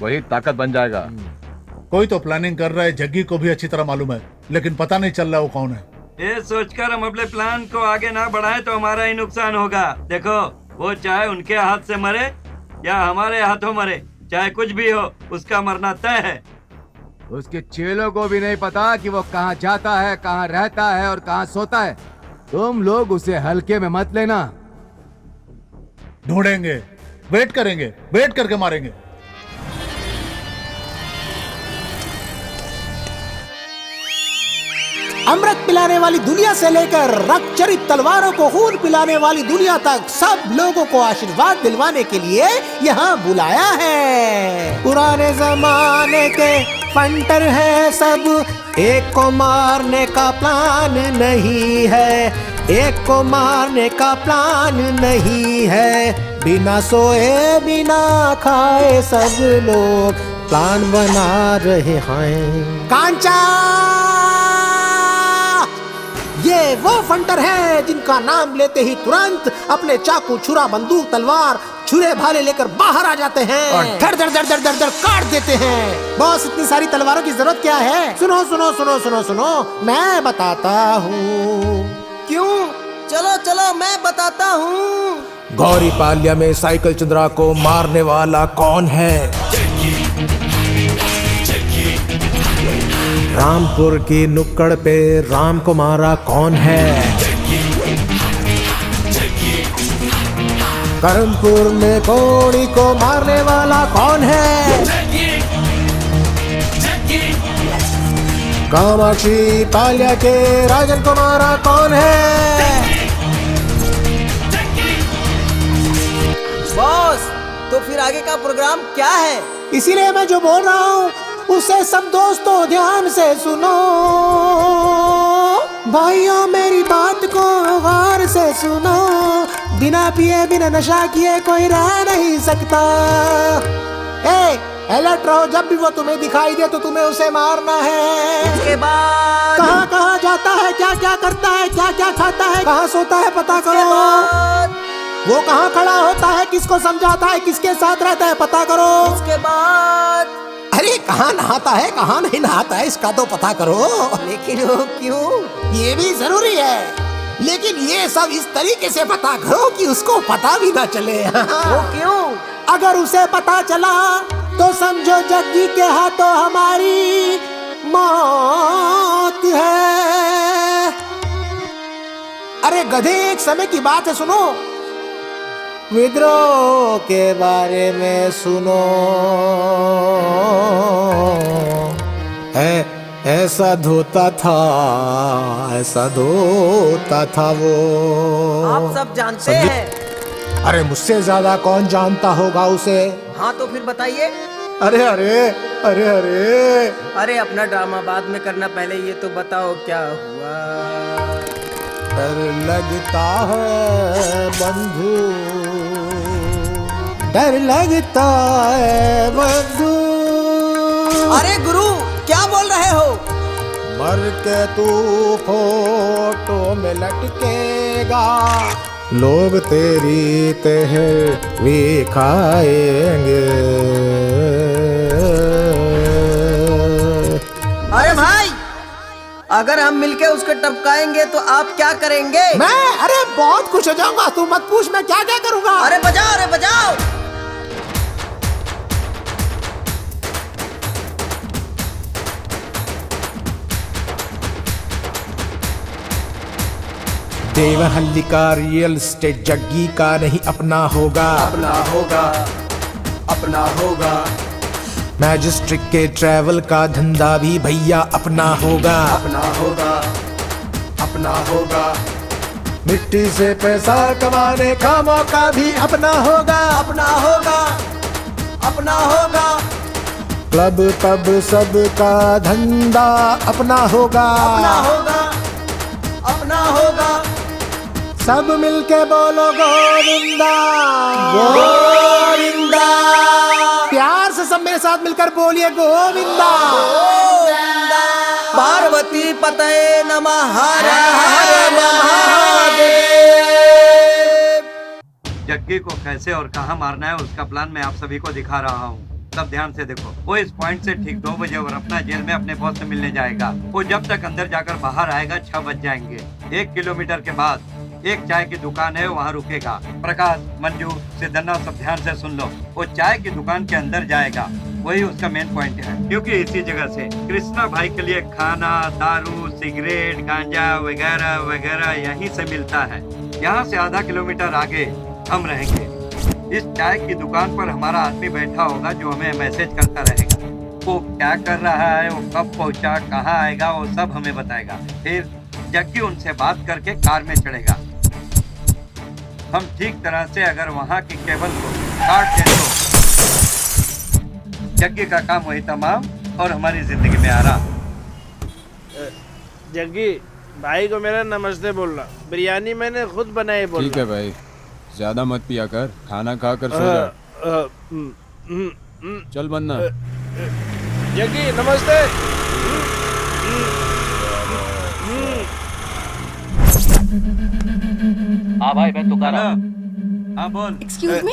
वही ताकत बन जाएगा। कोई तो प्लानिंग कर रहा है, जग्गी को भी अच्छी तरह मालूम है, लेकिन पता नहीं चल रहा वो कौन है। ये सोचकर हम अपने प्लान को आगे ना बढ़ाएं तो हमारा ही नुकसान होगा। देखो, वो चाहे उनके हाथ से मरे या हमारे हाथों मरे, चाहे कुछ भी हो, उसका मरना तय है। उसके चेलों को भी नहीं पता कि वो कहाँ जाता है, कहाँ रहता है और कहाँ सोता है। तुम लोग उसे हल्के में मत लेना। ढूंढेंगे, वेट करेंगे, वेट करके मारेंगे। अमृत पिलाने वाली दुनिया से लेकर रक्तचरित तलवारों को खून पिलाने वाली दुनिया तक सब लोगों को आशीर्वाद दिलवाने के लिए यहाँ बुलाया है। पुराने जमाने के फंटर है सब, एक को मारने का प्लान नहीं है, एक को मारने का प्लान नहीं है। बिना सोए बिना खाए सब लोग प्लान बना रहे हैं। कांचा, ये वो फंटर हैं जिनका नाम लेते ही तुरंत अपने चाकू, छुरा, बंदूक, तलवार, छुरे भाले लेकर बाहर आ जाते हैं और धड़ धड़ धड़ धड़ धड़ धड़ काट देते हैं। बॉस, इतनी सारी तलवारों की जरूरत क्या है? सुनो सुनो सुनो सुनो सुनो, मैं बताता हूँ। क्यों? चलो चलो मैं बताता हूँ। गौरी पाल्या में साइकिल चंद्रा को मारने वाला कौन है? रामपुर की नुक्कड़ पे राम को मारा कौन है? करमपुर में कोड़ी को मारने वाला कौन है? कामाक्षी पाल्या के राजन को मारा कौन है? बॉस, तो फिर आगे का प्रोग्राम क्या है? इसीलिए मैं जो बोल रहा हूँ उसे सब दोस्तों ध्यान से सुनो। भाइयों, मेरी बात को गौर से सुनो। बिना पिए बिना नशा किए कोई रह नहीं सकता। अलर्ट रहो, जब भी वो तुम्हें दिखाई दे तो तुम्हें उसे मारना है। उसके बाद कहाँ कहाँ जाता है, क्या क्या करता है, क्या क्या खाता है, कहाँ सोता है, पता करो। वो कहाँ खड़ा होता है, किसको समझाता है, किसके साथ रहता है, पता करो। उसके बाद अरे कहाँ नहाता है, कहाँ नहीं नहाता है, इसका तो पता करो। लेकिन वो क्यों? ये भी जरूरी है, लेकिन ये सब इस तरीके से पता करो कि उसको पता भी ना चले। वो क्यों? अगर उसे पता चला तो समझो जग्गी के हाथों हमारी मौत है। अरे गधे, एक समय की बात है, सुनो। विद्रोह के बारे में सुनो। ऐसा धोता था, ऐसा धोता था वो। आप सब जानते हैं। अरे मुझसे ज्यादा कौन जानता होगा उसे? हाँ तो फिर बताइए। अरे अरे अरे अरे अरे अपना ड्रामा बाद में करना, पहले ये तो बताओ क्या हुआ। डर लगता है बंधु, डर लगता है बंधु। अरे गुरु, क्या बोल रहे हो? मर के तू फोटो में लटकेगा, लोग तेरी तहवीर खाएंगे। अरे भाई, अगर हम मिलके उसको टपकाएंगे तो आप क्या करेंगे? मैं अरे बहुत खुश हो जाऊंगा, तू मत पूछ मैं क्या क्या करूंगा। अरे बजाओ, अरे बजाओ। देवहल्ली का रियल एस्टेट जग्गी का नहीं अपना होगा, अपना होगा, अपना होगा। मैजिस्ट्रिक के ट्रैवल का धंधा भी भैया अपना होगा, अपना होगा, अपना होगा। मिट्टी से पैसा कमाने का मौका भी अपना होगा, अपना होगा, अपना होगा। क्लब पब सब का धंधा अपना होगा, अपना होगा, अपना होगा। सब मिलके बोलो गोविंदा, गोविंदा। प्यार से सब मेरे साथ मिलकर बोलिए गोविंदा, गोविंदा। पार्वती पतये नमः, हर हर महादेव। जग्गी को कैसे और कहां मारना है उसका प्लान मैं आप सभी को दिखा रहा हूं। सब ध्यान से देखो। वो इस पॉइंट से ठीक 2 बजे और अपना जेल में अपने बॉस से मिलने जाएगा। वो जब तक अंदर जाकर बाहर आएगा 6 बज जाएंगे। 1 किलोमीटर के बाद एक चाय की दुकान है, वहाँ रुकेगा। प्रकाश, मंजू, सिद्धन्ना सब ध्यान से सुन लो। वो चाय की दुकान के अंदर जाएगा, वही उसका मेन पॉइंट है, क्योंकि इसी जगह से कृष्णा भाई के लिए खाना, दारू, सिगरेट, गांजा वगैरह वगैरह यहीं से मिलता है। यहाँ से आधा किलोमीटर आगे हम रहेंगे। इस चाय की दुकान पर हमारा आदमी बैठा होगा जो हमें मैसेज करता रहेगा। वो क्या कर रहा है, वो कब पहुँचा, कहाँ आएगा, वो सब हमें बताएगा। फिर जग्गी उनसे बात करके कार में चढ़ेगा। हम ठीक तरह से अगर वहाँ की केबल को काट दें तो जग्गी का काम वही तमाम और हमारी जिंदगी में आराम। जग्गी भाई को मेरा नमस्ते बोलना। बिरयानी मैंने खुद बनाई बोलना। ठीक है भाई, ज्यादा मत पिया कर, खाना खा कर सो जा। चल बनना। जग्गी नमस्ते। हाँ भाई, मैं तुकाराम। हाँ बोल। एक्सक्यूज मी,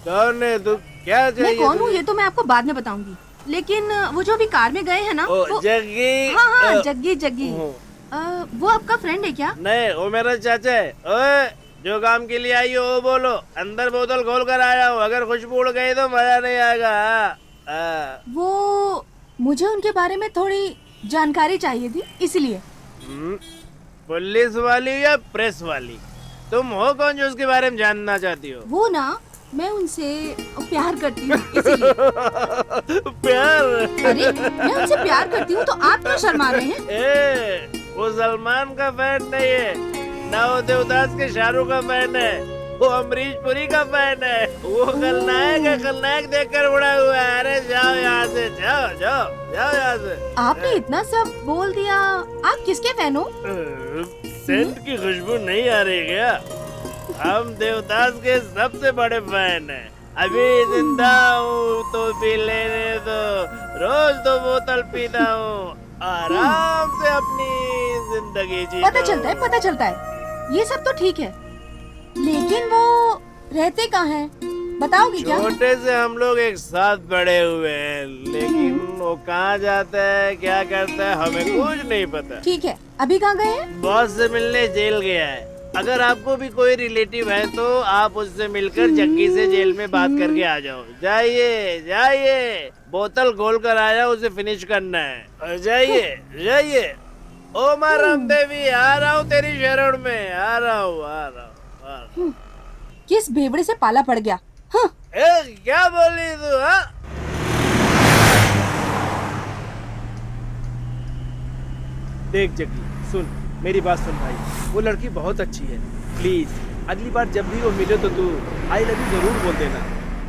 कौन है तू, क्या चाहिए? मैं कौन हूँ ये तो मैं आपको बाद में बताऊंगी, लेकिन वो जो अभी कार में गए हैं ना, वो जग्गी। हाँ हाँ, जग्गी जग्गी। वो आपका फ्रेंड है क्या? नहीं, वो मेरा चाचा है। ओए, जो काम के लिए आई हो वो बोलो। अंदर बोतल खोल कर आया हूँ, अगर खुशबू उड़ गई तो मजा नहीं आएगा। वो मुझे उनके बारे में थोड़ी जानकारी चाहिए थी, इसलिए। पुलिस वाली या प्रेस वाली? तुम हो कौन जो उसके बारे में जानना चाहती हो? वो ना, मैं उनसे प्यार करती हूँ, इसीलिए। प्यार? अरे मैं उनसे प्यार करती हूँ तो आप क्यों शर्मा रहे हैं? वो सलमान का फैन नहीं है, ना वो देवदास के शाहरुख का फैन है, वो अमरीश पुरी का फैन है। वो खलनायक देखकर उड़ा हुआ है। अरे जाओ यहाँ से, जाओ जाओ जाओ यहाँ से। आपने इतना सब बोल दिया, आप किसके फैन हो? सेंट की खुशबू नहीं आ रही क्या? हम देवदास के सबसे बड़े फैन हैं। अभी जिंदा हूँ तो पी लेने दो, रोज 2 बोतल पीता हूँ, आराम से अपनी जिंदगी जीता। पता चलता है, ये सब तो ठीक है, लेकिन वो रहते कहाँ हैं? बताओगी क्या? छोटे से हम लोग एक साथ बड़े हुए हैं, लेकिन वो कहाँ जाता है, क्या करता है, हमें कुछ नहीं पता। ठीक है, अभी कहाँ गए हैं? बॉस से मिलने जेल गया है। अगर आपको भी कोई रिलेटिव है तो आप उससे मिलकर जग्गी से जेल में बात करके आ जाओ। जाइए जाइए, बोतल खोल कर आया, उसे फिनिश करना है। जाइए जाइए। ओ माँ रामदेवी, आ रहा हूँ तेरी शरण में, आ रहा हूँ। किस भेवड़े से पाला पड़ गया? हाँ। क्या बोली तू? हाँ, देख जग्गी, सुन मेरी बात सुन भाई, वो लड़की बहुत अच्छी है। प्लीज अगली बार जब भी वो मिले तो तू आई लव यू जरूर बोल देना।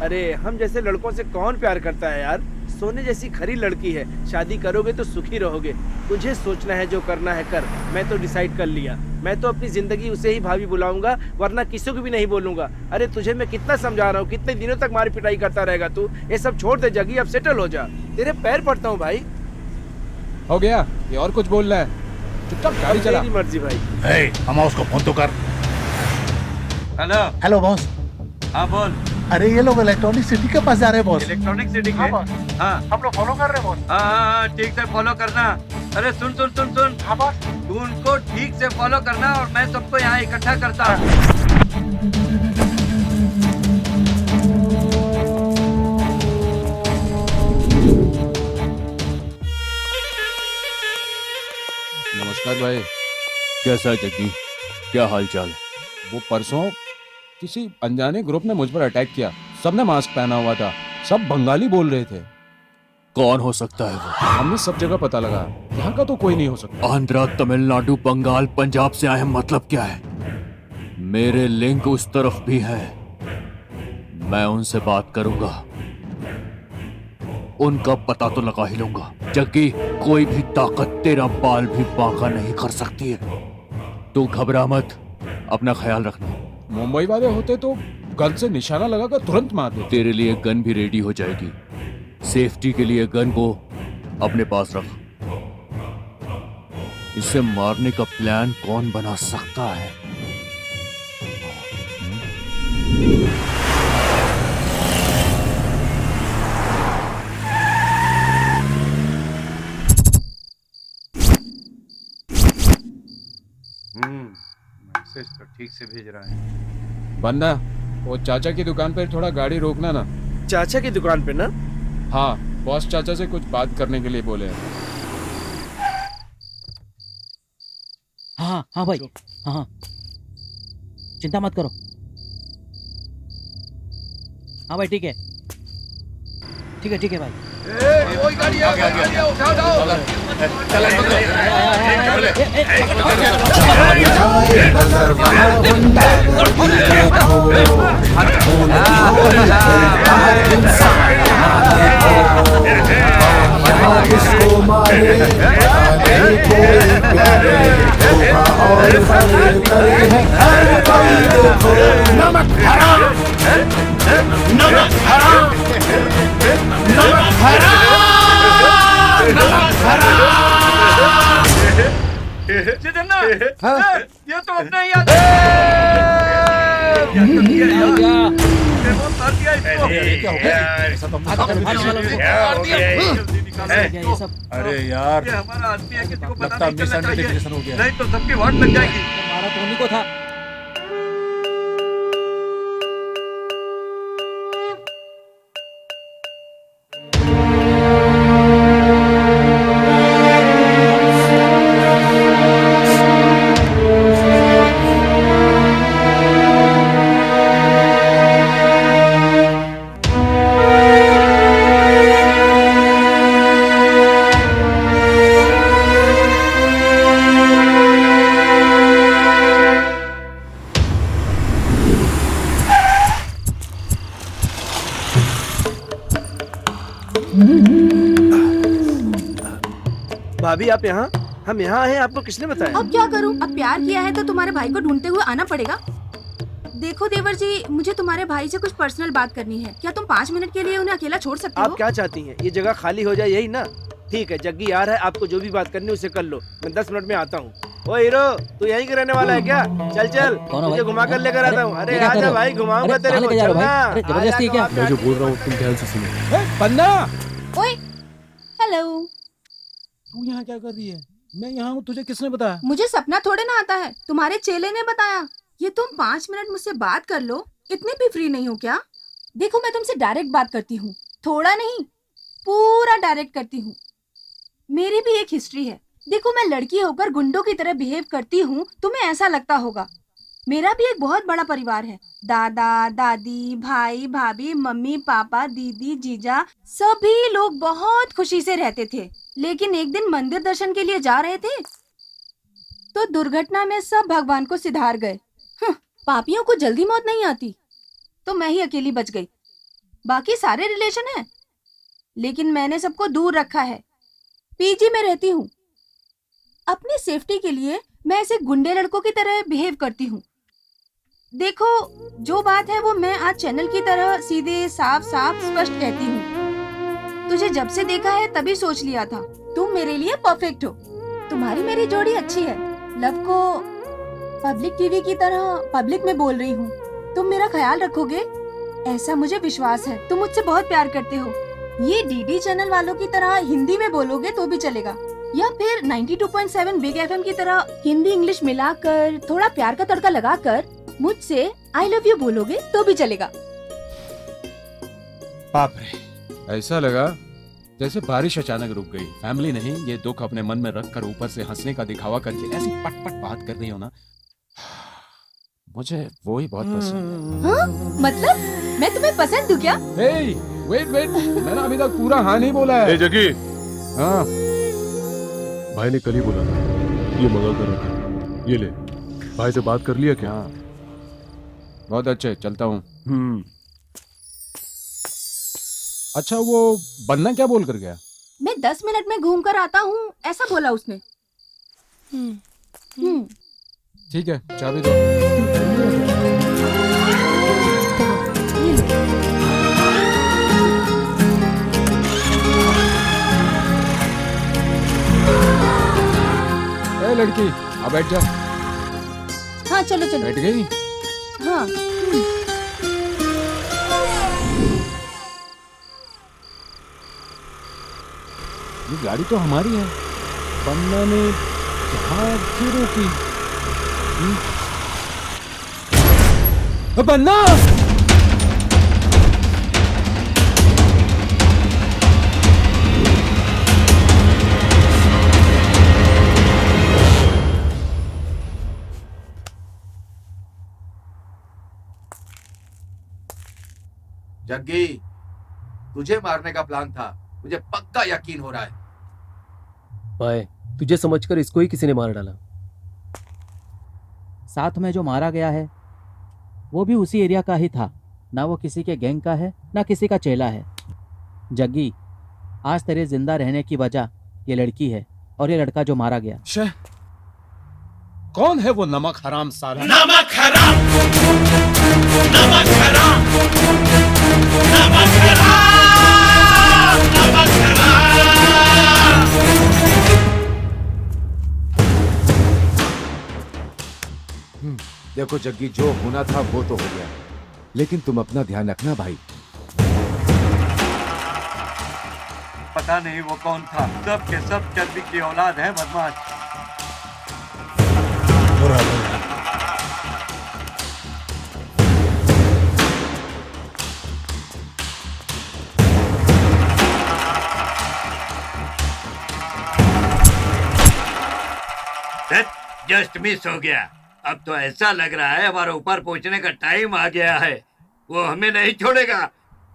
अरे हम जैसे लड़कों से कौन प्यार करता है यार? सोने जैसी खरी लड़की है, शादी करोगे तो सुखी रहोगे। तुझे सोचना है, जो करना है कर। मैं तो डिसाइड कर लिया, मैं तो अपनी जिंदगी उसे ही भाभी बुलाऊंगा, वरना किसी को भी नहीं बोलूंगा। अरे तुझे मैं कितना समझा रहा हूँ, कितने दिनों तक मारी पिटाई करता रहेगा तू? ये सब छोड़ दे जग्गी, अब सेटल हो जा, तेरे पैर पड़ता हूँ भाई। हो गया, ये और कुछ बोल रहा है? चुपचाप गाड़ी चला। तेरी मर्जी भाई। हम उसको फोन तो कर। Hello hello boss. हाँ बोल। अरे ये लोग इलेक्ट्रॉनिक सिटी के पास जा रहे हैं बॉस। इलेक्ट्रॉनिक सिटी के? हाँ बॉस। हाँ हम लोग फॉलो कर रहे हैं बॉस। हाँ हाँ ठीक से फॉलो करना। अरे सुन सुन सुन सुन। हाँ बॉस। तू उनको ठीक से फॉलो करना और मैं सबको यहाँ इकट्ठा करता हूँ। नमस्कार भाई। कैसा है जग्गी, क्या हाल चाल? वो परसों किसी अनजाने ग्रुप ने मुझ पर अटैक किया। सबने मास्क पहना हुआ था, सब बंगाली बोल रहे थे। कौन हो सकता है वो? हमने सब जगह पता लगा, यहाँ का तो कोई नहीं हो सकता। आंध्रा, तमिलनाडु, बंगाल, पंजाब से आए हैं, मतलब क्या है? मेरे लिंक उस तरफ भी है, मैं उनसे बात करूंगा, उनका पता तो लगा ही लूंगा। जग्गी, कोई भी ताकत तेरा बाल भी बांका नहीं कर सकती है। तू घबरा मत, अपना ख्याल रखना। मुंबई वाले होते तो गन से निशाना लगाकर तुरंत मार देते। तेरे लिए गन भी रेडी हो जाएगी। सेफ्टी के लिए गन को अपने पास रख। इसे मारने का प्लान कौन बना सकता है? मैसेज तो ठीक से भेज रहा है। बन्ना, वो चाचा की दुकान पर थोड़ा गाड़ी रोकना ना। चाचा की दुकान पे ना? हाँ, बॉस चाचा से कुछ बात करने के लिए बोले हैं। हाँ हाँ भाई, हाँ हाँ, चिंता मत करो। हाँ भाई ठीक है, ठीक है, ठीक है भाई। कोई गाड़ी आ गया, उठाओ जितना ये तो अपना ही याद अरे यार, ये हमारा आदमी है, किसी को पता लगता नहीं चलना चाहिए, मिसआइडेंटिफिकेशन हो गया। नहीं तो सबकी वाट लग जाएगी। हमारा तो उन्हीं को था। भाभी आप यहाँ? हम यहाँ आए हैं, आपको किसने बताया? अब क्या करूँ? अब प्यार किया है तो तुम्हारे भाई को ढूंढते हुए आना पड़ेगा। देखो देवर जी, मुझे तुम्हारे भाई से कुछ पर्सनल बात करनी है। क्या तुम 5 मिनट के लिए उन्हें अकेला छोड़ सकते हो? आप क्या चाहती हैं? ये जगह खाली हो जाए, यही ना? ठीक है, जग्गी आ रहा है, आपको जो भी बात करनी है उसे कर लो। मैं 10 मिनट में आता हूँ। ओ हीरो, तू यहीं के रहने वाला है क्या? चल चल, तुझे घुमा कर लेकर आता हूँ। अरे आजा भाई, घुमाऊंगा तेरे को। जबरदस्ती है क्या? मैं जो बोल रहा हूँ तुम ध्यान से सुनो। बन्ना, ओए, हेलो। तू यहाँ क्या कर रही है? मैं यहाँ हूँ, तुझे किसने बताया? मुझे सपना थोड़े ना आता है, तुम्हारे चेले ने बताया। ये तुम 5 मिनट मुझसे बात कर लो, इतने भी फ्री नहीं हो क्या? देखो मैं तुमसे डायरेक्ट बात करती हूँ, थोड़ा नहीं, पूरा डायरेक्ट करती हूँ। मेरी भी एक हिस्ट्री है। देखो मैं लड़की होकर गुंडों की तरह बिहेव करती हूँ, तुम्हें ऐसा लगता होगा। मेरा भी एक बहुत बड़ा परिवार है। दादा दादी, भाई भाभी, मम्मी पापा, दीदी जीजा, सभी लोग बहुत खुशी से रहते थे। लेकिन एक दिन मंदिर दर्शन के लिए जा रहे थे तो दुर्घटना में सब भगवान को सिधार गए। पापियों को जल्दी मौत नहीं आती, तो मैं ही अकेली बच गई। बाकी सारे रिलेशन हैं, लेकिन मैंने सबको दूर रखा है। पीजी में रहती हूँ। अपनी सेफ्टी के लिए मैं ऐसे गुंडे लड़कों की तरह बिहेव करती हूँ। देखो जो बात है वो मैं आज चैनल की तरह सीधे साफ साफ स्पष्ट कहती हूँ। तुझे जब से देखा है तभी सोच लिया था तुम मेरे लिए परफेक्ट हो। तुम्हारी मेरी जोड़ी अच्छी है। लव को पब्लिक टीवी की तरह पब्लिक में बोल रही हूँ। तुम मेरा ख्याल रखोगे, ऐसा मुझे विश्वास है। तुम मुझसे बहुत प्यार करते हो। ये डीडी चैनल वालों की तरह हिंदी में बोलोगे तो भी चलेगा, या फिर 92.7 बिग एफएम की तरह हिंदी इंग्लिश मिलाकर थोड़ा प्यार का तड़का लगाकर मुझसे आई लव यू बोलोगे तो भी चलेगा। बाप रे, ऐसा लगा जैसे बारिश अचानक रुक गई। फैमिली नहीं, ये दुख अपने मन में रखकर ऊपर से हंसने का दिखावा करके ऐसी पट बात कर रही हो ना, मुझे वो ही बहुत पसंद है। हाँ? मतलब मैं तुम्हें पसंद हूँ क्या? वेट, मैंने अभी तक पूरा हाँ नहीं बोला है। जगी, हाँ भाई ने कल ही बोला था ये मंगा कर रखा, ये ले। भाई से बात कर लिया क्या? बहुत अच्छे, चलता हूँ। अच्छा, वो बन्ना क्या बोल कर गया? मैं 10 मिनट में घूम कर आता हूँ, ऐसा बोला उसने। ठीक है, चाबी दो। ए लड़की, आ बैठ जा। हाँ चलो चलो। बैठ गई? हाँ। ये गाड़ी तो हमारी है। बन्ना ने कहाँ क्यों रोकी? बन्ना! जग्गी, तुझे मारने का प्लान था, मुझे पक्का यकीन हो रहा है। भाई, तुझे समझकर इसको ही किसी ने मार डाला। साथ में जो मारा गया है वो भी उसी एरिया का ही था। ना वो किसी के गैंग का है, ना किसी का चेला है। जग्गी, आज तेरे जिंदा रहने की वजह ये लड़की है और ये लड़का जो मारा गया। कौन है वो नमक हराम साला? नमक हराम, नमक हराम, नमक हराम, नमक हराम। देखो जग्गी, जो होना था वो तो हो गया, लेकिन तुम अपना ध्यान रखना भाई। पता नहीं वो कौन था, सब के सब चर्बी की औलाद है, बदमाश। जस्ट मिस हो गया। अब तो ऐसा लग रहा है हमारे ऊपर पहुंचने का टाइम आ गया है। वो हमें नहीं छोड़ेगा,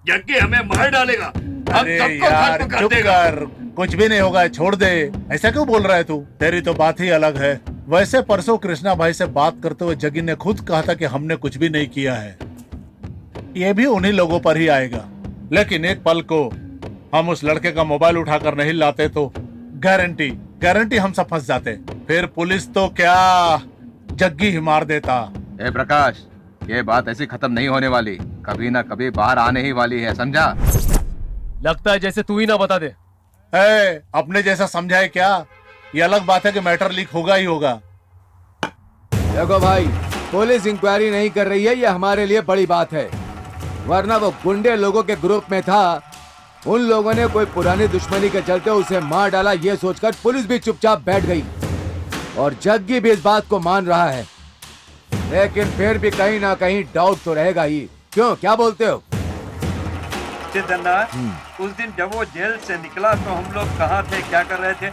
जग्गी हमें मार डालेगा। अरे यार चुप कर, कुछ भी नहीं होगा, छोड़ दे। ऐसा क्यों बोल रहा है तू? तेरी तो बात ही अलग है। वैसे परसों कृष्णा भाई से बात करते हुए जग्गी ने खुद कहा था कि हमने कुछ भी नहीं किया है। ये भी उन्हीं लोगों पर ही आएगा। लेकिन एक पल को हम उस लड़के का मोबाइल उठाकर नहीं लाते तो गारंटी हम सब फंस जाते। फिर पुलिस तो क्या, जग्गी ही मार देता। ए प्रकाश, ये बात ऐसी खत्म नहीं होने वाली, कभी ना कभी बाहर आने ही वाली है, समझा? लगता है जैसे तू ही ना बता दे। अपने जैसा समझाए क्या? ये अलग बात है कि मैटर लीक होगा ही होगा। देखो भाई, पुलिस इंक्वायरी नहीं कर रही है, ये हमारे लिए बड़ी बात है। वरना वो गुंडे लोगों के ग्रुप में था, उन लोगों ने कोई पुरानी दुश्मनी के चलते उसे मार डाला, ये सोचकर पुलिस भी चुपचाप बैठ गई और जग्गी भी इस बात को मान रहा है। लेकिन फिर भी कहीं ना कहीं डाउट तो रहेगा ही। क्यों, क्या बोलते हो? सिद्धनाथ, उस दिन जब वो जेल से निकला तो हम लोग कहाँ थे, क्या कर रहे थे?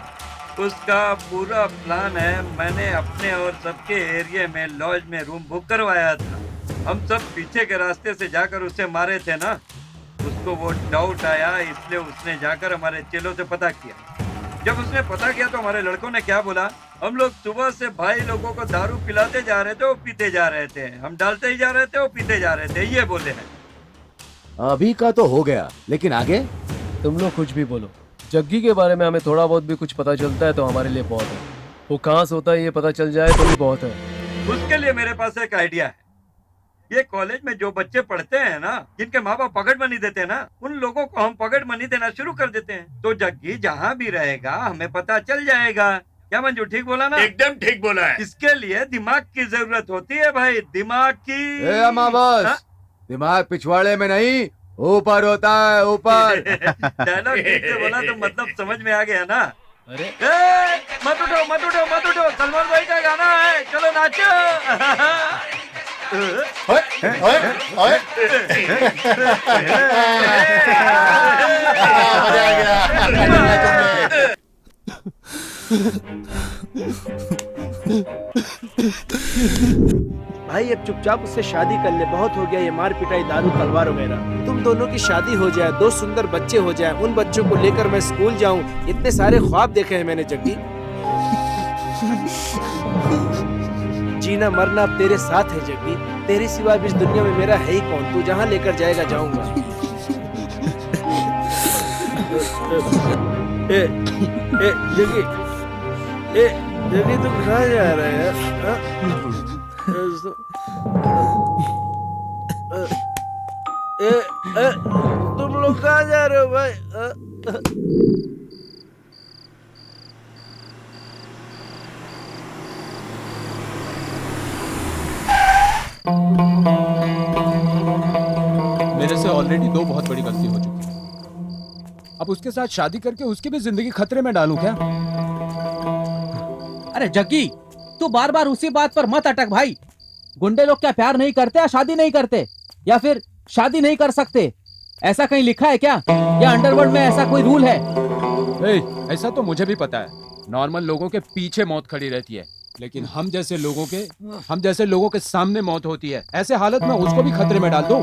उसका पूरा प्लान है। मैंने अपने और सबके एरिया में लॉज में रूम बुक करवाया था। हम सब पीछे के रास्ते से जाकर उसे मारे थे ना। उसको वो डाउट आया, इसलिए उसने जाकर हमारे चेलों से पता किया। जब उसने पता किया तो हमारे लड़कों ने क्या बोला, हम लोग सुबह से भाई लोगों को दारू पिलाते जा रहे थे, वो पीते जा रहे थे, हम डालते ही जा रहे थे, वो पीते जा रहे थे, ये बोले हैं। अभी का तो हो गया, लेकिन आगे? तुम लोग कुछ भी बोलो, जग्गी के बारे में हमें थोड़ा बहुत भी कुछ पता चलता है तो हमारे लिए बहुत है। वो कहाँ से होता है ये पता चल जाए तो भी बहुत है। उसके लिए मेरे पास एक आइडिया है। ये कॉलेज में जो बच्चे पढ़ते हैं ना, जिनके माँ बाप पॉकेट मनी देते हैं ना, उन लोगों को हम पॉकेट मनी देना शुरू कर देते हैं। तो जग्गी जहाँ भी रहेगा हमें पता चल जाएगा। क्या मंजू ठीक बोला ना? एकदम ठीक बोला है। इसके लिए दिमाग की जरूरत होती है भाई, दिमाग की। बस दिमाग पिछवाड़े में नहीं ऊपर होता है, ऊपर। डायलॉग ठीक से बोला तो मतलब समझ में आ गया ना। अरे मत उठो मत उठो मत उठो, सलमान भाई का गाना है, चलो नाचो। मजा आ गया। भाई अब चुपचाप उससे शादी कर ले, बहुत हो गया ये मार पिटाई, दारू तलवार वगैरह। तुम दोनों की शादी हो जाए, 2 सुंदर बच्चे हो जाए, उन बच्चों को लेकर मैं स्कूल जाऊं, इतने सारे ख्वाब देखे हैं मैंने जग्गी। जीना मरना अब तेरे साथ है जग्गी, तेरे सिवा इस दुनिया में मेरा है ही कौन, तू जहाँ लेकर जाएगा जाऊंगा। जग्गी जग्गी तू कहाँ जा रहा है यार? तुम लोग कहाँ जा रहे हो भाई? मेरे से ऑलरेडी 2 बहुत बड़ी गलती हो चुकी है। अब उसके साथ शादी करके उसकी भी जिंदगी खतरे में डालूं क्या? अरे जग्गी, तू बार बार उसी बात पर मत अटक भाई। गुंडे लोग क्या प्यार नहीं करते या शादी नहीं करते, या फिर शादी नहीं कर सकते? ऐसा कहीं लिखा है क्या, या अंडरवर्ल्ड में ऐसा कोई रूल है? ऐसा तो मुझे भी पता है, नॉर्मल लोगों के पीछे मौत खड़ी रहती है, लेकिन हम जैसे लोगों के सामने मौत होती है। ऐसे हालत में उसको भी खतरे में डाल दो।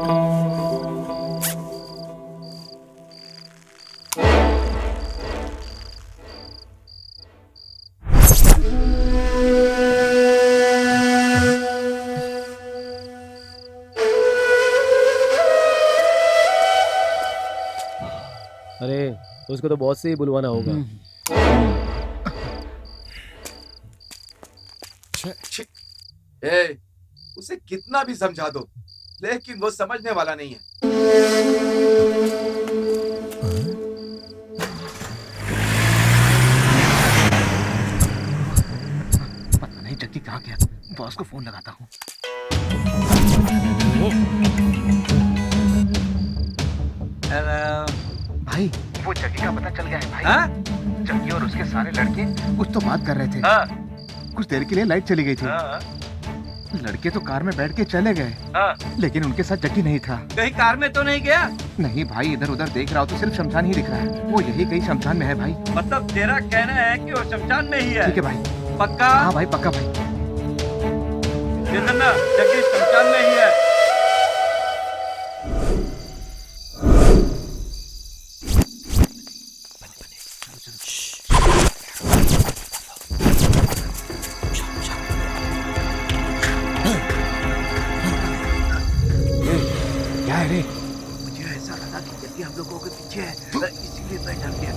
अरे उसको तो बॉस से ही बुलवाना होगा। उसे कितना भी समझा दो, लेकिन वो समझने वाला नहीं है। पता नहीं जग्गी कहाँ गया, बॉस को फोन लगाता हूँ। भाई वो जग्गी का पता चल गया है भाई। जग्गी और उसके सारे लड़के कुछ तो बात कर रहे थे। कुछ देर के लिए लाइट चली गई थी। लड़के तो कार में बैठ के चले गए, लेकिन उनके साथ जग्गी नहीं था। कहीं कार में तो नहीं गया? नहीं भाई, इधर उधर देख रहा हो तो सिर्फ शमशान ही दिख रहा है। वो यही कहीं शमशान में है भाई। मतलब तेरा कहना है कि वो शमशान में ही है? ठीक है भाई। पक्का? हाँ भाई पक्का भाई। ना जग्गी शमशान में ही है। मुझे ऐसा लगा कि जल्दी हम लोगों के पीछे है, इसीलिए मैं डर गया।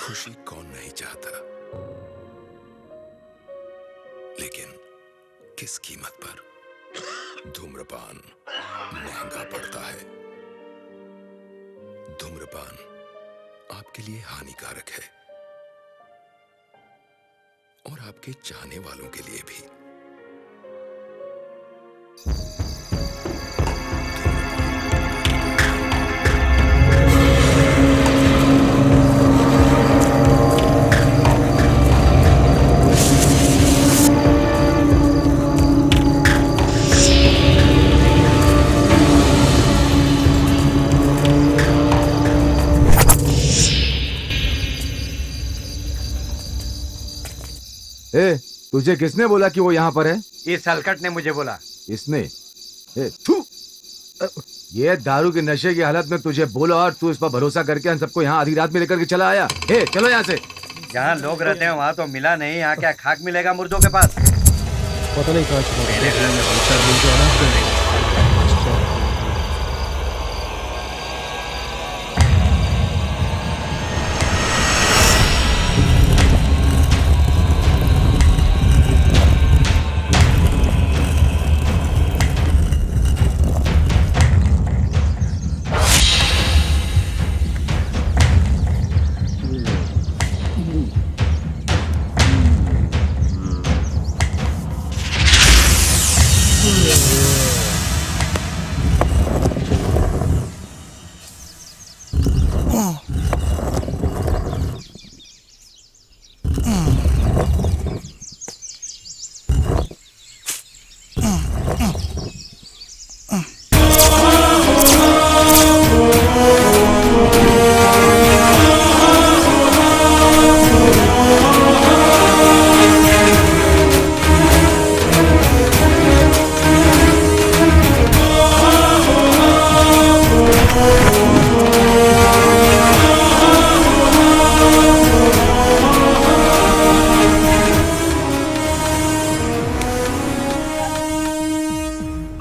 खुशी कौन नहीं चाहता, लेकिन किस कीमत पर? धूम्रपान महंगा पड़ता है। धूम्रपान आपके लिए हानिकारक है और आपके चाहने वालों के लिए भी। तुझे किसने बोला कि वो यहाँ पर है? इस हलकट ने मुझे बोला। इसने? थू! ये दारू के नशे की हालत में तुझे बोला और तू इस पर भरोसा करके हम सबको यहाँ आधी रात में लेकर के चला आया। चलो यहाँ से। जहाँ लोग रहते हैं वहाँ तो मिला नहीं, यहाँ क्या खाक मिलेगा मुर्दों के पास? पता नहीं कहाँ छुपा मेरे घर में बहुत सारे मिल जाना।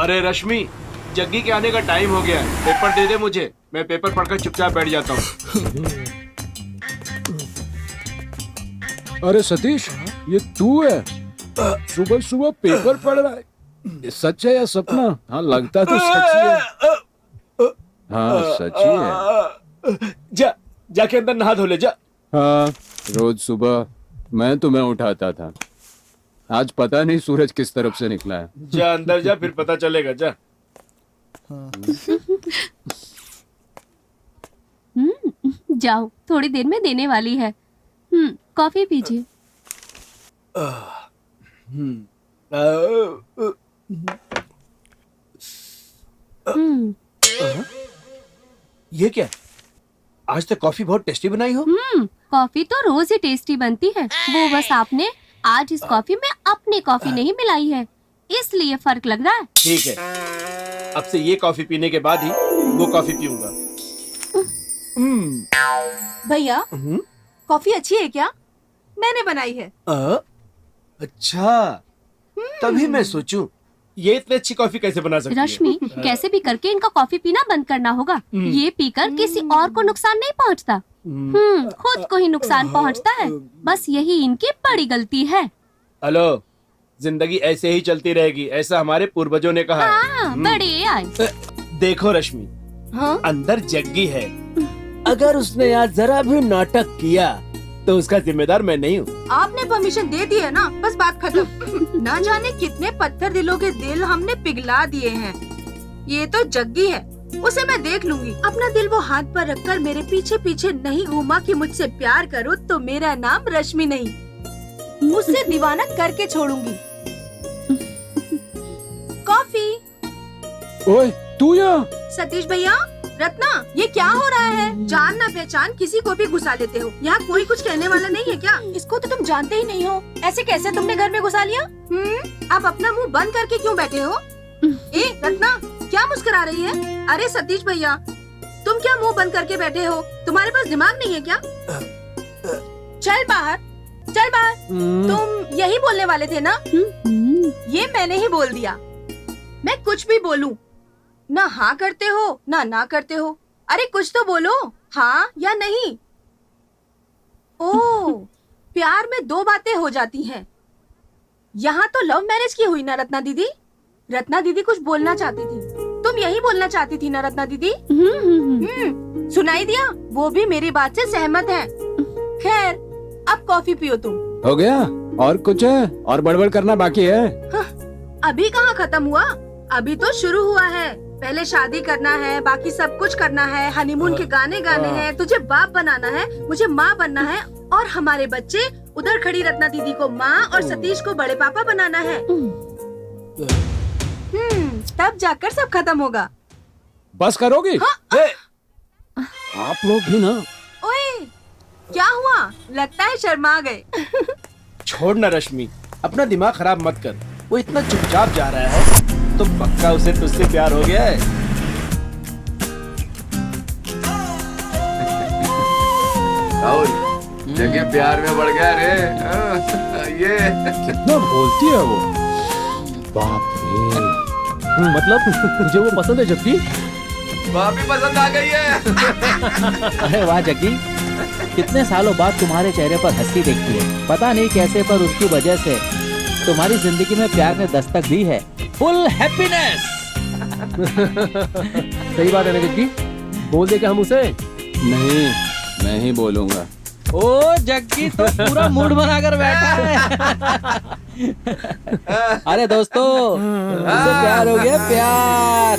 अरे रश्मि, जग्गी के आने का टाइम हो गया है। पेपर दे दे मुझे, मैं पेपर पढ़कर चुपचाप बैठ जाता हूँ। अरे सतीश, ये तू है? सुबह सुबह पेपर पढ़ रहा है? ये सच है या सपना? हाँ लगता तो सच ही है। हाँ सच ही है। जाके अंदर नहा धो ले जा। हाँ रोज सुबह मैं तुम्हें उठाता था, आज पता नहीं सूरज किस तरफ से निकला है। जा अंदर जा, फिर पता चलेगा। जा। जाओ, थोड़ी देर में देने वाली है। कॉफी पीजिए। ये क्या? आज तो कॉफी बहुत टेस्टी बनाई हो। कॉफी तो रोज ही टेस्टी बनती है, वो बस आपने आज इस कॉफी में अपनी कॉफी नहीं मिलाई है, इसलिए फर्क लग रहा है। ठीक है, अब से ये कॉफी पीने के बाद ही वो कॉफी पीऊंगा। भैया, कॉफी अच्छी है क्या? मैंने बनाई है। अच्छा, तभी मैं सोचूं ये इतनी अच्छी कॉफी कैसे बना सकती है। रश्मि, कैसे भी करके इनका कॉफी पीना बंद करना होगा। ये पीकर किसी और को नुकसान नहीं पहुंचता, खुद को ही नुकसान पहुंचता है। बस यही इनकी बड़ी गलती है। हेलो, जिंदगी ऐसे ही चलती रहेगी, ऐसा हमारे पूर्वजों ने कहा है। बड़े आए। देखो रश्मि, अंदर जग्गी है, अगर उसने आज जरा भी नाटक किया तो उसका जिम्मेदार मैं नहीं हूँ। आपने परमिशन दे दी है ना, बस बात खत्म। ना जाने कितने पत्थर दिलों के दिल हमने पिघला दिए हैं। ये तो जग्गी है, उसे मैं देख लूंगी। अपना दिल वो हाथ पर रखकर मेरे पीछे पीछे नहीं घूमा कि मुझसे प्यार करो तो मेरा नाम रश्मि नहीं, मुझसे दीवाना करके छोड़ूंगी। कॉफी। ओए तू यहाँ? सतीश भैया, रत्ना, ये क्या हो रहा है? जान ना पहचान किसी को भी घुसा लेते हो। यहाँ कोई कुछ कहने वाला नहीं है क्या? इसको तो तुम जानते ही नहीं हो, ऐसे कैसे तुमने घर में घुसा लिया? आप अपना मुंह बंद करके क्यों बैठे हो? ए रत्ना, क्या मुस्कुरा रही है? अरे सतीश भैया, तुम क्या मुंह बंद करके बैठे हो? तुम्हारे पास दिमाग नहीं है क्या? चल बाहर, चल बाहर। तुम यही बोलने वाले थे ना? ये मैंने ही बोल दिया। मैं कुछ भी बोलूं, ना हाँ करते हो ना करते हो। अरे कुछ तो बोलो, हाँ या नहीं। ओह, प्यार में दो बातें हो जाती हैं। यहाँ तो लव मैरिज की हुई ना रत्ना दीदी? रत्ना दीदी कुछ बोलना चाहती थी, तुम यही बोलना चाहती थी ना रत्ना दीदी? सुनाई दिया? वो भी मेरी बात से सहमत है। खैर, अब कॉफी पियो तुम। हो गया? और कुछ है? और बड़बड़ करना बाकी है? अभी कहाँ खत्म हुआ, अभी तो शुरू हुआ है। पहले शादी करना है, बाकी सब कुछ करना है, हनीमून के गाने गाने हैं, तुझे बाप बनाना है, मुझे माँ बनना है, और हमारे बच्चे उधर खड़ी रत्ना दीदी को माँ और सतीश को बड़े पापा बनाना है। तब जाकर सब खत्म होगा। बस करोगी? हाँ? आप लोग भी ना। ओए, क्या हुआ? लगता है शर्मा गए। छोड़ ना रश्मि, अपना दिमाग खराब मत कर। वो इतना चुपचाप जा रहा है तो पक्का उसे तुझसे प्यार हो गया है। राहुल, जगह प्यार में बढ़ गया रे। ये कितना बोलती है वो। बाप रे। मतलब तुझे वो पसंद है जग्गी? भाभी पसंद आ गई है। अरे वाह जग्गी, कितने सालों बाद तुम्हारे चेहरे पर हंसी देखी है। पता नहीं कैसे, पर उसकी वजह से तुम्हारी जिंदगी में प्यार ने दस्तक दी है। Full happiness. सही बात है ना जग्गी, बोल दे क्या हम उसे? नहीं, मैं ही बोलूंगा। ओ जग्गी तो पूरा मूड बनाकर बैठा है। अरे दोस्तों, उसे प्यार हो गया, प्यार।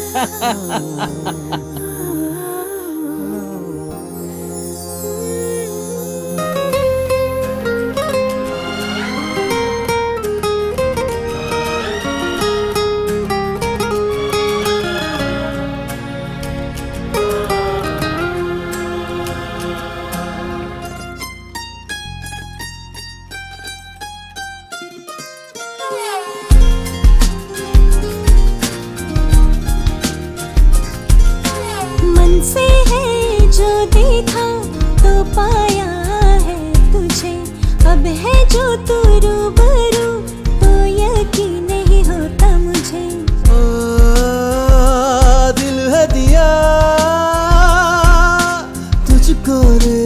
मन से है जो देखा तो पाया है तुझे, अब है जो तू रूबरू तो यकीन नहीं होता मुझे। दिल है दिया तुझको रे,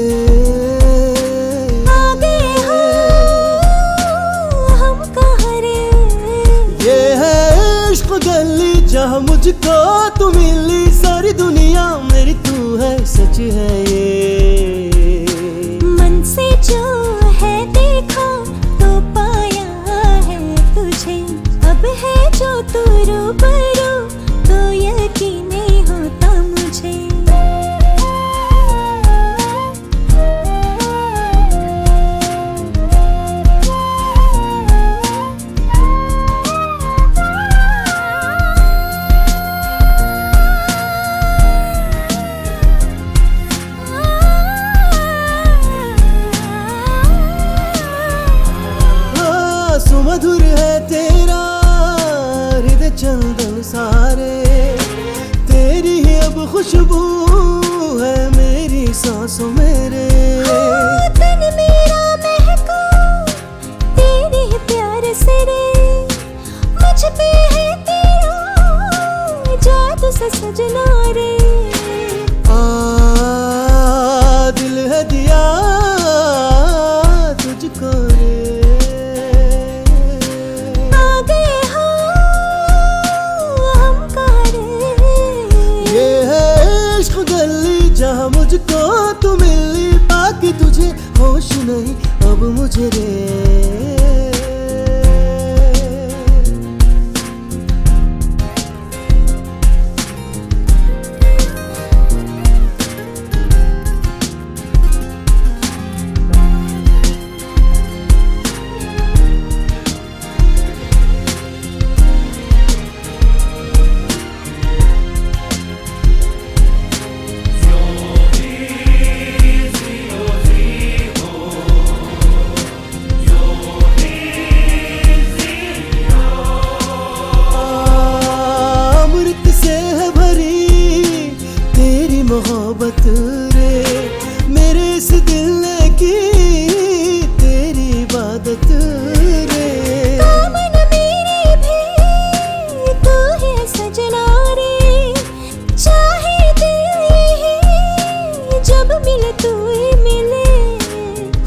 आगे हो हम कहाँ रे। ये है इश्क गली जहाँ मुझको तू मिली, सारी दुनिया मेरी तू है, सच है ये। मन से जो है देखा तो पाया है तुझे, अब है जो तू रूबरू तो यकीन नहीं होता मुझे। सुमधुर है तेरा हृदय चंदन सारे, तेरी ही अब खुशबू है मेरी सांसों मेरे। तन मेरा महका तेरे ही प्यार से रे, मुझ पे है तेरा जादू सा सजना रे। दिल है दिया तुझको रे, जहाँ मुझको तू मिली, बाकी तुझे होश नहीं अब मुझे रे। मोहब्बत रे, मेरे इस दिल ने की तेरी इबादत रे। दामन मेरे भी तू है सजना रे, चाहे दिल ही जब मिले तू ही मिले।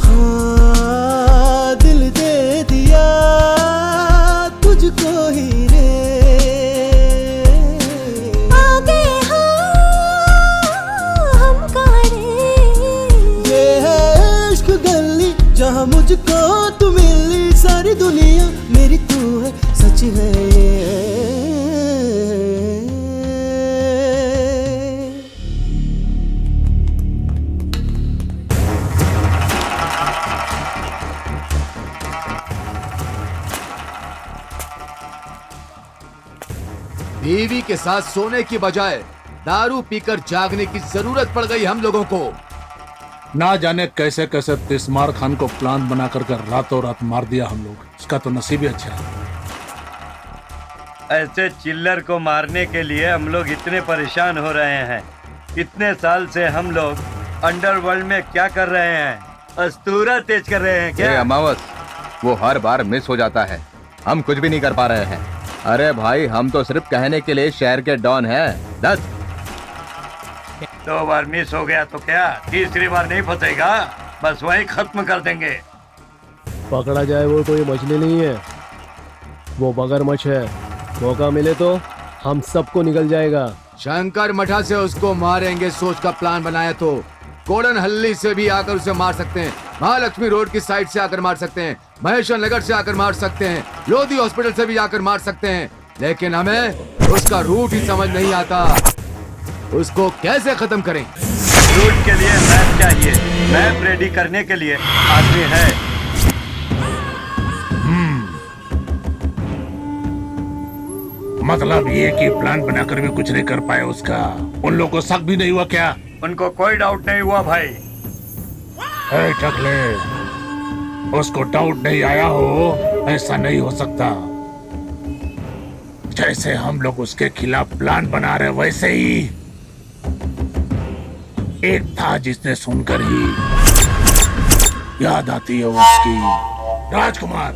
हाँ दिल दे दिया तुझको ही रे। जहाँ मुझको तू मिली, सारी दुनिया मेरी तू है, सच है ये। बीवी के साथ सोने की बजाय दारू पीकर जागने की जरूरत पड़ गई हम लोगों को। ना जाने कैसे कैसे तिस्मार खान को प्लान बना कर रातों रात मार दिया हम लोग। उसका तो नसीब ही अच्छा है। ऐसे चिल्लर को मारने के लिए हम लोग इतने परेशान हो रहे हैं। इतने साल से हम लोग अंडरवर्ल्ड में क्या कर रहे हैं? अस्तूरा तेज कर रहे हैं क्या? अमावस, वो हर बार मिस हो जाता है, हम कुछ भी नहीं कर पा रहे हैं। अरे भाई, हम तो सिर्फ कहने के लिए शहर के डॉन हैं। 10 2 बार मिस हो गया तो क्या तीसरी बार नहीं फंसेगा? बस वही खत्म कर देंगे। पकड़ा जाए वो तो ये मछली नहीं है, वो मगरमच्छ है। मौका मिले तो हम सबको निकल जाएगा। शंकर मठा से उसको मारेंगे सोच का प्लान बनाया तो गोल्डन हल्ली से भी आकर उसे मार सकते हैं, महालक्ष्मी रोड की साइड से आकर मार सकते हैं, महेश्वर नगर से आकर मार सकते हैं, लोधी हॉस्पिटल से भी आकर मार सकते हैं, लेकिन हमें उसका रूट ही समझ नहीं आता। उसको कैसे खत्म करें? रूट के लिए मैप चाहिए। मैप रेडी करने के लिए आदमी है। मतलब ये कि प्लान बनाकर भी कुछ नहीं कर पाए उसका। उन लोगों को शक भी नहीं हुआ क्या? उनको कोई डाउट नहीं हुआ भाई। टकले, उसको डाउट नहीं आया हो ऐसा नहीं हो सकता। जैसे हम लोग उसके खिलाफ प्लान बना रहे वैसे ही एक था जिसने सुनकर ही याद आती है उसकी। राजकुमार,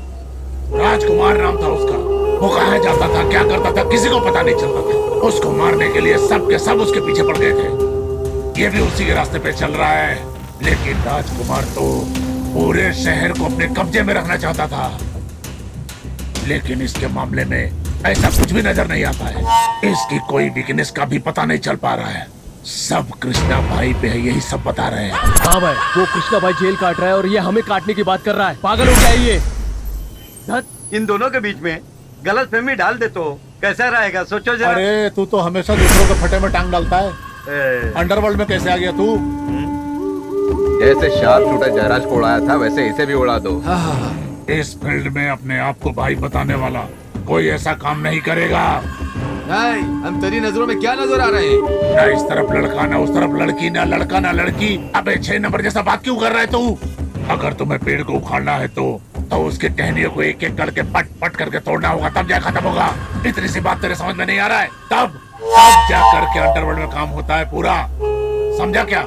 राजकुमार नाम था उसका। वो कहाँ जाता था, क्या करता था, किसी को पता नहीं चलता था। उसको मारने के लिए सब के सब उसके पीछे पड़ गए थे। ये भी उसी के रास्ते पे चल रहा है, लेकिन राजकुमार तो पूरे शहर को अपने कब्जे में रखना चाहता था। लेकिन इसके मामले में ऐसा कुछ भी नजर नहीं आता है। इसकी कोई वीकनेस का भी पता नहीं चल पा रहा है। सब कृष्णा भाई पे है, यही सब बता रहे हैं। हाँ भाई, वो कृष्णा भाई जेल काट रहा है और ये हमें काटने की बात कर रहा है। पागल हो गया है ये। इन दोनों के बीच में गलतफहमी डाल दे तो कैसा रहेगा? सोचो जरा। अरे तू तो हमेशा दूसरों के फटे में टांग डालता है। अंडरवर्ल्ड में कैसे आ गया तू? जैसे शार्प शूटर जयराज को उड़ाया था वैसे इसे भी उड़ा दो। इस फील्ड में अपने आप को भाई बताने वाला कोई ऐसा काम नहीं करेगा। नहीं, हम तेरी नजरों में क्या नजर आ रहे हैं? ना इस तरफ लड़का, ना उस तरफ लड़की, ना लड़का ना लड़की। अबे 6 नंबर जैसा बात क्यों कर रहा है तू? अगर तुम्हें पेड़ को उखाड़ना है तो उसके टहनियों को एक एक करके पट पट करके तोड़ना होगा, तब जा खत्म होगा। इतनी सी बात तेरे समझ में नहीं आ रहा है? तब जा करके अंडरवर्ल्ड में काम होता है पूरा। समझा क्या?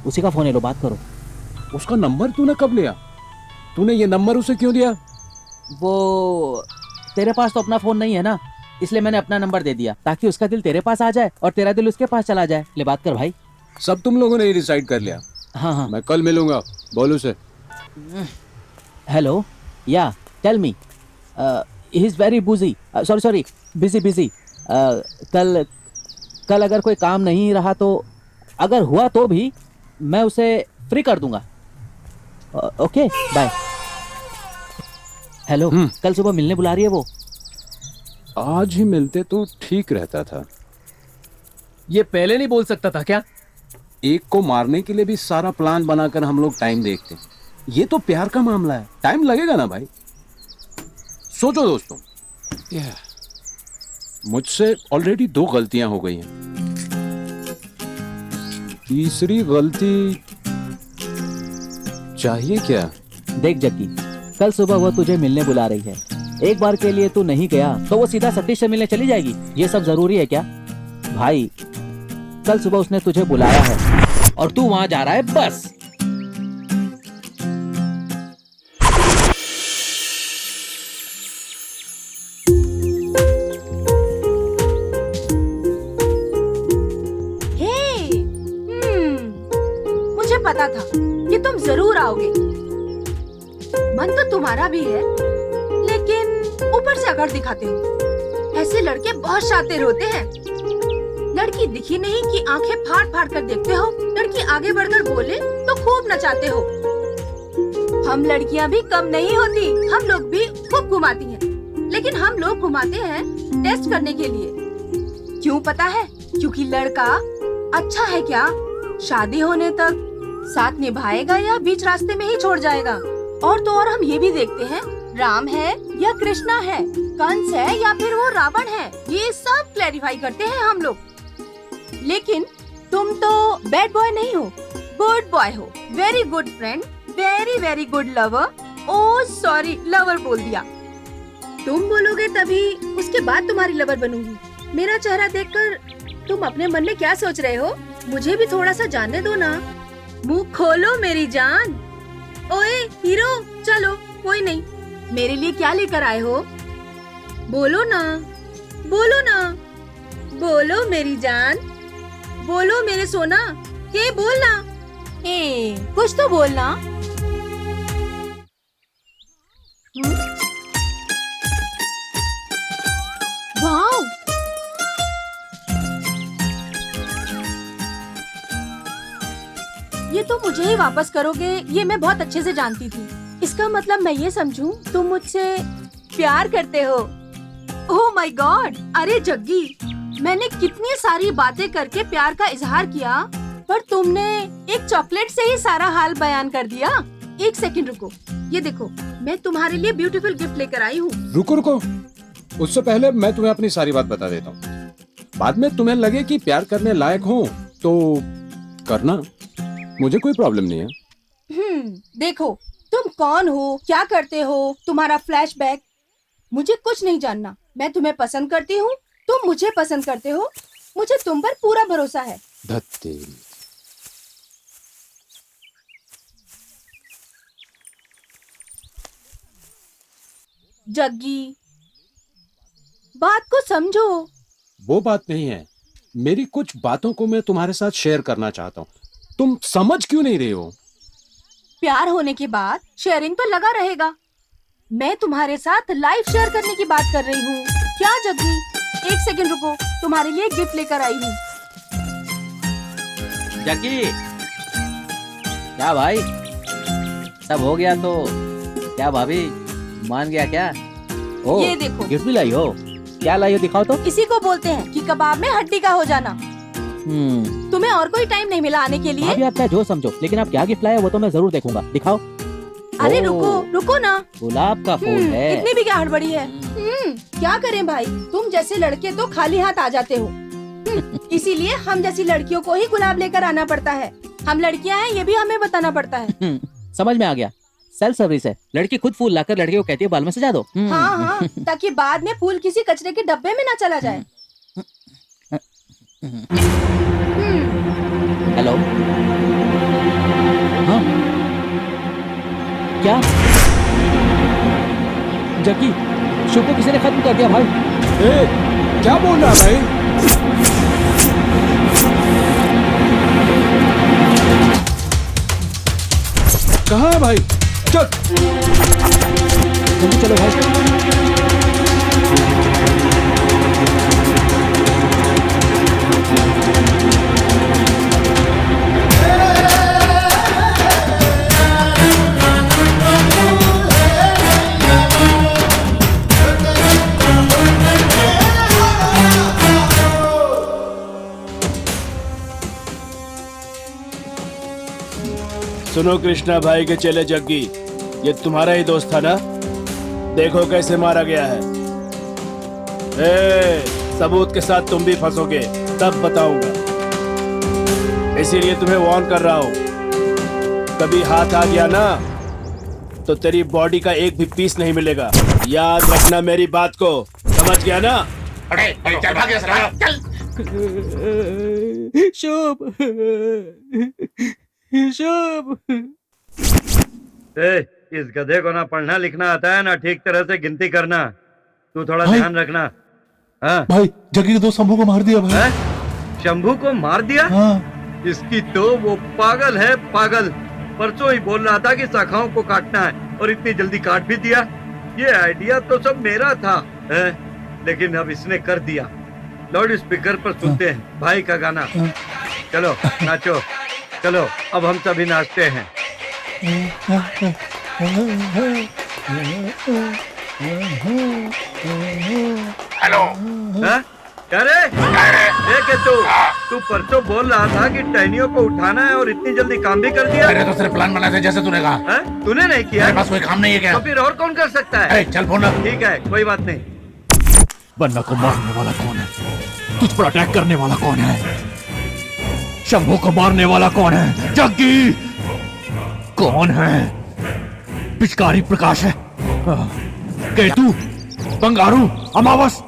उसी का फोन है, लो बात करो। उसका नंबर तूने कब लिया? तूने ये नंबर उसे क्यों दिया? वो तेरे पास तो अपना फोन नहीं है ना, इसलिए मैंने अपना नंबर दे दिया ताकि उसका दिल तेरे पास आ जाए और तेरा दिल उसके पास चला जाए। ले बात कर भाई। सब तुम लोगों ने डिसाइड कर लिया? हाँ। मैं कल मिलूंगा, बोल उसे। Hello, yeah tell me. He is very busy, sorry busy. कल अगर कोई काम नहीं रहा तो, अगर हुआ तो भी मैं उसे फ्री कर दूंगा। Okay bye. हेलो, कल सुबह मिलने बुला रही है वो। आज ही मिलते तो ठीक रहता था। ये पहले नहीं बोल सकता था क्या? एक को मारने के लिए भी सारा प्लान बनाकर हम लोग टाइम देखते। ये तो प्यार का मामला है, टाइम लगेगा ना भाई। सोचो दोस्तों, मुझसे ऑलरेडी 2 गलतियां हो गई हैं। तीसरी गलती चाहिए क्या? देख जग्गी, कल सुबह वो तुझे मिलने बुला रही है। एक बार के लिए तू नहीं गया तो वो सीधा सतीश से मिलने चली जाएगी। ये सब जरूरी है क्या भाई? कल सुबह उसने तुझे बुलाया है और तू वहां जा रहा है बस। मुझे पता था कि तुम जरूर आओगे। मन तो तुम्हारा भी है, लेकिन ऊपर से अकड़ दिखाते हो। ऐसे लड़के बहुत शातिर होते हैं। लड़की दिखी नहीं कि आंखें फाड़ फाड़ कर देखते हो। लड़की आगे बढ़कर बोले तो खूब नचाते हो। हम लड़कियां भी कम नहीं होती, हम लोग भी खूब घुमाती हैं। लेकिन हम लोग घुमाते हैं टेस्ट करने के लिए। क्यों पता है? क्योंकि लड़का अच्छा है क्या? शादी होने तक साथ निभाएगा या बीच रास्ते में ही छोड़ जाएगा? और तो और हम ये भी देखते हैं, राम है या कृष्णा है, कंस है या फिर वो रावण है, ये सब क्लैरिफाई करते हैं हम लोग। लेकिन तुम तो बैड बॉय नहीं हो, गुड बॉय हो, very good friend, very very good lover. Oh sorry, lover बोल दिया। तुम बोलोगे तभी उसके बाद तुम्हारी लवर बनूंगी। मेरा चेहरा देखकर तुम अपने मन में क्या सोच रहे हो? मुझे भी थोड़ा सा जानने दो ना। मुंह खोलो मेरी जान। ओए हीरो, चलो कोई नहीं, मेरे लिए क्या लेकर आए हो? बोलो ना, बोलो ना, बोलो मेरी जान, बोलो मेरे सोना, के बोलना, कुछ तो बोलना। वाओ, ये तो मुझे ही वापस करोगे, ये मैं बहुत अच्छे से जानती थी। इसका मतलब मैं ये समझूं तुम मुझसे प्यार करते हो। ओह माय गॉड, अरे जग्गी, मैंने कितनी सारी बातें करके प्यार का इजहार किया, पर तुमने एक चॉकलेट से ही सारा हाल बयान कर दिया। एक सेकंड रुको, ये देखो, मैं तुम्हारे लिए ब्यूटीफुल गिफ्ट लेकर आई हूँ। रुको रुको, उससे पहले मैं तुम्हें अपनी सारी बात बता देता हूँ। बाद में तुम्हें लगे कि प्यार करने लायक हो तो करना, मुझे कोई प्रॉब्लम नहीं है। देखो, तुम कौन हो, क्या करते हो, तुम्हारा फ्लैशबैक, मुझे कुछ नहीं जानना। मैं तुम्हें पसंद करती हूँ, तुम मुझे पसंद करते हो, मुझे तुम पर पूरा भरोसा है। धत्ते। जग्गी, बात को समझो। वो बात नहीं है, मेरी कुछ बातों को मैं तुम्हारे साथ शेयर करना चाहता हूँ, तुम समझ क्यों नहीं रहे हो? प्यार होने के बाद शेयरिंग तो लगा रहेगा। मैं तुम्हारे साथ लाइफ शेयर करने की बात कर रही हूँ। क्या जग्गी, एक सेकंड रुको, तुम्हारे लिए गिफ्ट लेकर आई हूँ। जग्गी, क्या भाई, सब हो गया तो क्या भाभी मान गया क्या? ओ, ये देखो, गिफ्ट भी लाई हो? क्या लाई हो, दिखाओ तो। इसी को बोलते हैं कि कबाब में हड्डी का हो जाना। तुम्हें और कोई टाइम नहीं मिला आने के लिए? भाभी आप क्या जो समझो, लेकिन आप क्या गिफ्ट लाए वो तो मैं जरूर देखूंगा, दिखाओ। अरे रुको रुको ना, गुलाब का फूल है। इतनी भी क्या हड़बड़ी है? क्या करें भाई, तुम जैसे लड़के तो खाली हाथ आ जाते हो। इसीलिए हम जैसी लड़कियों को ही गुलाब लेकर आना पड़ता है। हम लड़कियां हैं, ये भी हमें बताना पड़ता है। समझ में आ गया, सेल्फ सर्विस है। लड़की खुद फूल लाकर लड़के को कहती है बाल में सजा दो। हाँ हाँ, ताकि बाद में फूल किसी कचरे के डब्बे में ना चला जाए। हेलो, हाँ क्या जग्गी, शो को किसी ने खत्म कर दिया भाई। क्या बोल रहा भाई? कहाँ है भाई? चल जल्दी चलो भाई। सुनो कृष्णा भाई के चेले जग्गी, ये तुम्हारा ही दोस्त था ना? देखो कैसे मारा गया है। सबूत के साथ तुम भी फंसोगे, तब बताऊंगा। इसीलिए तुम्हें वार्न कर रहा हूं, कभी हाथ आ गया ना तो तेरी बॉडी का एक भी पीस नहीं मिलेगा। याद रखना मेरी बात को, समझ गया ना? अरे चल भाग यहाँ से, चल। शुभ शुभ। इस गधे को ना पढ़ना लिखना आता है ना ठीक तरह से गिनती करना। तू थोड़ा ध्यान रखना। हाँ भाई, जग्गी ने तो शंभू को मार दिया भाई। शंभू को मार दिया? हाँ। इसकी तो वो पागल है, पागल। परसों ही बोल रहा था कि शाखाओं को काटना है और इतनी जल्दी काट भी दिया। ये आइडिया तो सब मेरा था, लेकिन अब इसने कर दिया। लाउड स्पीकर पर सुनते हैं भाई का गाना। चलो नाचो, चलो अब हम सभी नाचते हैं। हेलो, क्या रे? देख तू परसों बोल रहा था कि टहनियों को उठाना है और इतनी जल्दी काम भी कर दिया। मैंने तो सिर्फ प्लान बनाया था जैसे तूने कहा। है? तूने नहीं किया? मेरे पास कोई काम नहीं है क्या? तो फिर और कौन कर सकता है? चल फोन रख। ठीक है, कोई बात नहीं। बन्ना को मारने वाला कौन है? तुझ पर अटैक करने वाला कौन है? शंभू को मारने वाला कौन है? जग्गी कौन है? पिचकारी प्रकाश है? केतु, बंगारू, अमावस?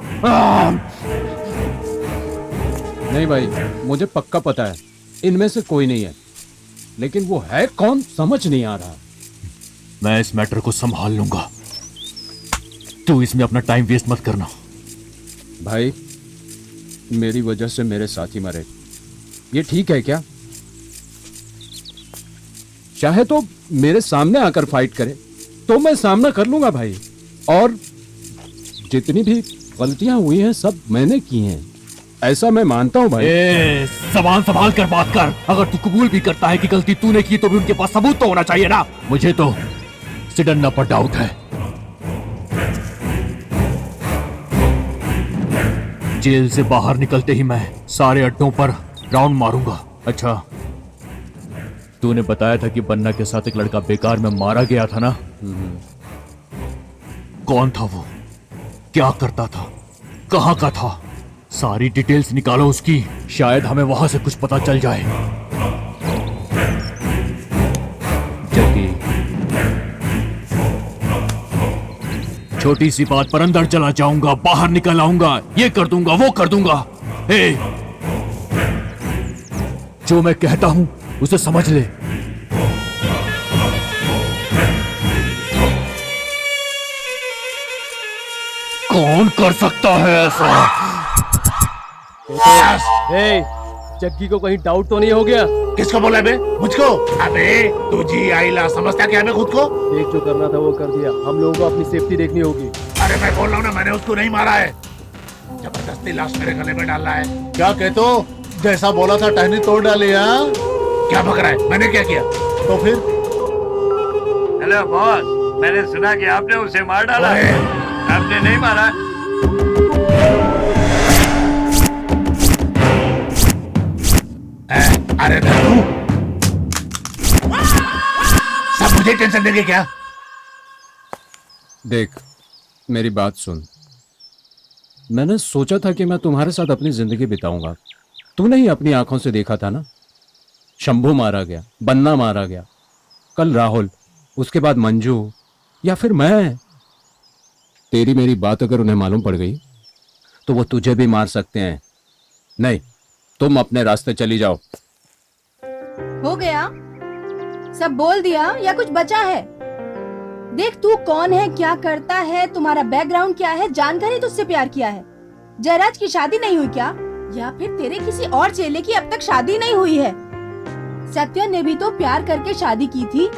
नहीं भाई, मुझे पक्का पता है इनमें से कोई नहीं है, लेकिन वो है कौन समझ नहीं आ रहा। मैं इस मैटर को संभाल लूंगा, तू इसमें अपना टाइम वेस्ट मत करना। भाई, मेरी वजह से मेरे साथी मरे, ये ठीक है क्या? चाहे तो मेरे सामने आकर फाइट करे तो मैं सामना कर लूंगा भाई, और जितनी भी गलतियां हुई हैं सब मैंने की हैं, ऐसा मैं मानता हूं भाई। जबान संभाल कर बात कर। अगर तू कबूल भी करता है कि गलती तूने की तो भी उनके पास सबूत तो होना चाहिए ना। मुझे तो सिडन्ना पर डाउट है। जेल से बाहर निकलते ही मैं सारे अड्डों पर राउंड मारूंगा। अच्छा, तूने बताया था कि बन्ना के साथ एक लड़का बेकार में मारा गया था ना? कौन था वो? क्या करता था? कहां का था? सारी डिटेल्स निकालो उसकी, शायद हमें वहां से कुछ पता चल जाए। जग्गी, छोटी सी बात पर अंदर चला जाऊंगा, बाहर निकल आऊंगा, ये कर दूंगा, वो कर दूंगा। हे, जो मैं कहता हूं उसे समझ ले। कौन कर सकता है ऐसा? जग्गी को कहीं डाउट तो नहीं हो गया? किसको बोला बे? मुझको? अबे तू जी आईला समझता क्या मैं खुद को? देख, जो करना था वो कर दिया, हम लोगों को अपनी सेफ्टी देखनी होगी। अरे मैं बोल रहा हूँ ना, मैंने उसको नहीं मारा है, जबरदस्ती लाश मेरे गले में डालना है। क्या कहते हो? जैसा बोला था टहनी तोड़ डाली। क्या भग रहा है? मैंने क्या किया? तो फिर? हेलो बॉस, मैंने सुना कि आपने उसे मार डाला। आपने नहीं मारा? अरे तू सब मुझे टेंशन देंगे क्या? देख, मेरी बात सुन। मैंने सोचा था कि मैं तुम्हारे साथ अपनी जिंदगी बिताऊंगा। तूने ही अपनी आंखों से देखा था ना, शंभू मारा गया, बन्ना मारा गया, कल राहुल, उसके बाद मंजू, या फिर मैं। तेरी मेरी बात अगर उन्हें मालूम पड़ गई तो वो तुझे भी मार सकते हैं। नहीं, तुम अपने रास्ते चली जाओ। हो गया? सब बोल दिया या कुछ बचा है? देख, तू कौन है, क्या करता है, तुम्हारा बैकग्राउंड क्या है, जानकर ही तुझसे प्यार किया है। जयराज की शादी नहीं हुई क्या? या फिर तेरे किसी और चेले की अब तक शादी नहीं हुई है? सत्य ने भी तो प्यार करके शादी की थी।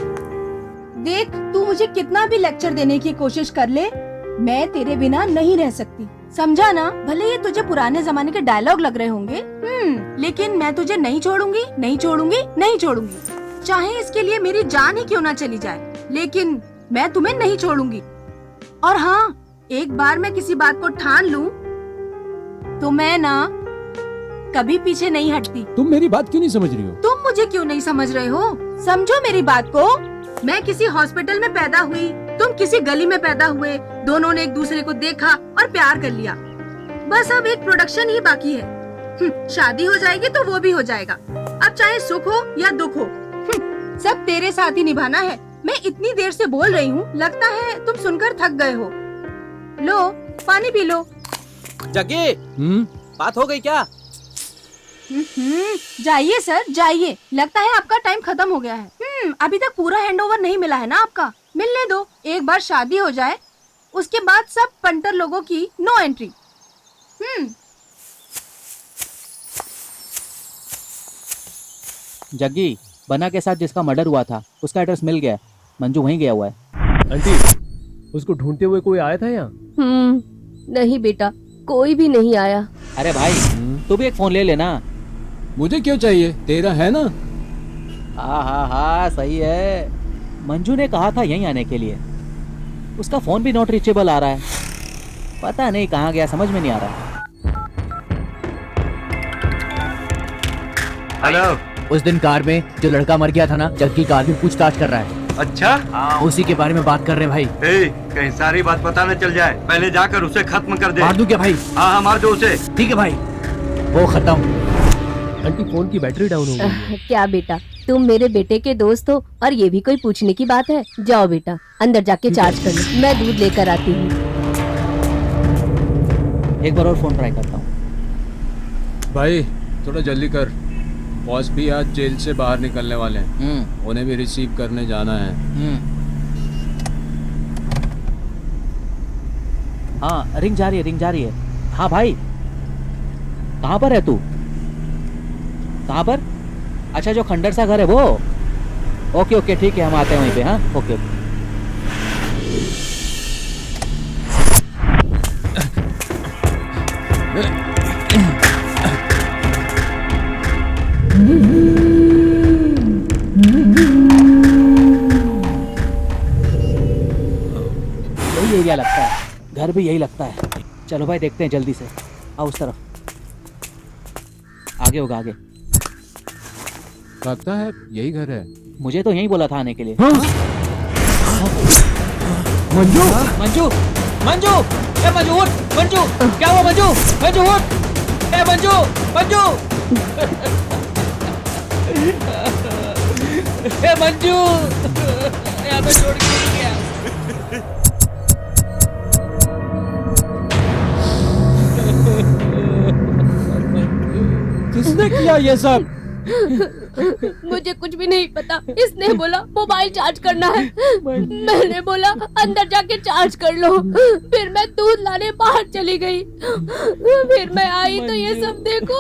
देख, तू मुझे कितना भी लेक्चर देने की कोशिश कर ले, मैं तेरे बिना नहीं रह सकती, समझा ना? भले ये तुझे पुराने जमाने के डायलॉग लग रहे होंगे, लेकिन मैं तुझे नहीं छोड़ूंगी, नहीं छोड़ूंगी, नहीं छोड़ूंगी, चाहे इसके लिए मेरी जान ही क्यों ना चली जाए, लेकिन मैं तुम्हें नहीं छोड़ूंगी। और हाँ, एक बार मैं किसी बात को ठान लूं तो मैं ना कभी पीछे नहीं हटती। तुम मेरी बात क्यों नहीं समझ रही हो? तुम मुझे क्यों नहीं समझ रहे हो? समझो मेरी बात को। मैं किसी हॉस्पिटल में पैदा हुई, तुम किसी गली में पैदा हुए, दोनों ने एक दूसरे को देखा और प्यार कर लिया। बस अब एक प्रोडक्शन ही बाकी है। शादी हो जाएगी तो वो भी हो जाएगा। अब चाहे सुख हो या दुख हो, सब तेरे साथ ही निभाना है। मैं इतनी देर से बोल रही हूँ, लगता है तुम सुनकर थक गए हो। लो, पानी पी लो। जग्गी, बात हो गई क्या? जाइए सर, जाइए। लगता है आपका टाइम खत्म हो गया है। अभी तक पूरा हैंडओवर नहीं मिला है ना आपका? मिलने दो, एक बार शादी हो जाए उसके बाद सब पंटर लोगों की नो एंट्री। जग्गी, बन्ना के साथ जिसका मर्डर हुआ था उसका एड्रेस मिल गया है, मंजू वहीं गया हुआ है। आंटी, उसको ढूंढते हुए कोई आया था यहाँ? नहीं बेटा, कोई भी नहीं आया। अरे भाई, तू भी एक फोन ले लेना। मुझे क्यों चाहिए? तेरा है ना? हाँ, सही है। मंजू ने कहा था यहीं आने के लिए, उसका फोन भी नॉट रीचेबल आ रहा है। पता नहीं कहाँ गया, समझ में नहीं आ रहा। हेलो। उस दिन कार में जो लड़का मर गया था ना, जग्गी कार में पूछताछ कर रहा है। अच्छा, उसी के बारे में बात कर रहे हैं भाई। कहीं सारी बात पता न चल जाए, पहले जाकर उसे खत्म कर दे। मार दूं क्या भाई? हाँ मार दो उसे। ठीक है भाई, वो खत्म। आंटी फोन की बैटरी डाउन हो गई है। क्या बेटा, तुम मेरे बेटे के दोस्त हो और ये भी कोई पूछने की बात है? जाओ बेटा, अंदर जाके चार्ज कर लो, मैं दूध लेकर आती हूँ। एक बार और फोन ट्राई करता हूँ। भाई थोड़ा जल्दी कर, बॉस भी आज जेल से बाहर निकलने वाले हैं, उन्हें भी रिसीव करने जाना है। हाँ रिंग जा रही है। हाँ भाई, कहाँ पर है तू? कहाँ पर? अच्छा, जो खंडर सा घर है वो। ओके ओके ठीक है, हम आते हैं वहीं पे। हाँ ओके ओके। यही एरिया लगता है, घर भी यही लगता है। चलो भाई देखते हैं जल्दी से। आओ उस तरफ, आगे होगा आगे। लगता है यही घर है। मुझे तो यही बोला था आने के लिए। मंजू मंजू मंजू, ए मंजू उठ। मंजू क्या हुआ? मंजू मंजू उठ। ए मंजू मंजू ए मंजू, यहाँ पे छोड़ के नहीं गया। किसने किया ये सब? मुझे कुछ भी नहीं पता। इसने बोला मोबाइल चार्ज करना है, मैंने बोला अंदर जाके चार्ज कर लो। फिर मैं दूध लाने बाहर चली गई, फिर मैं आई तो ये सब देखो।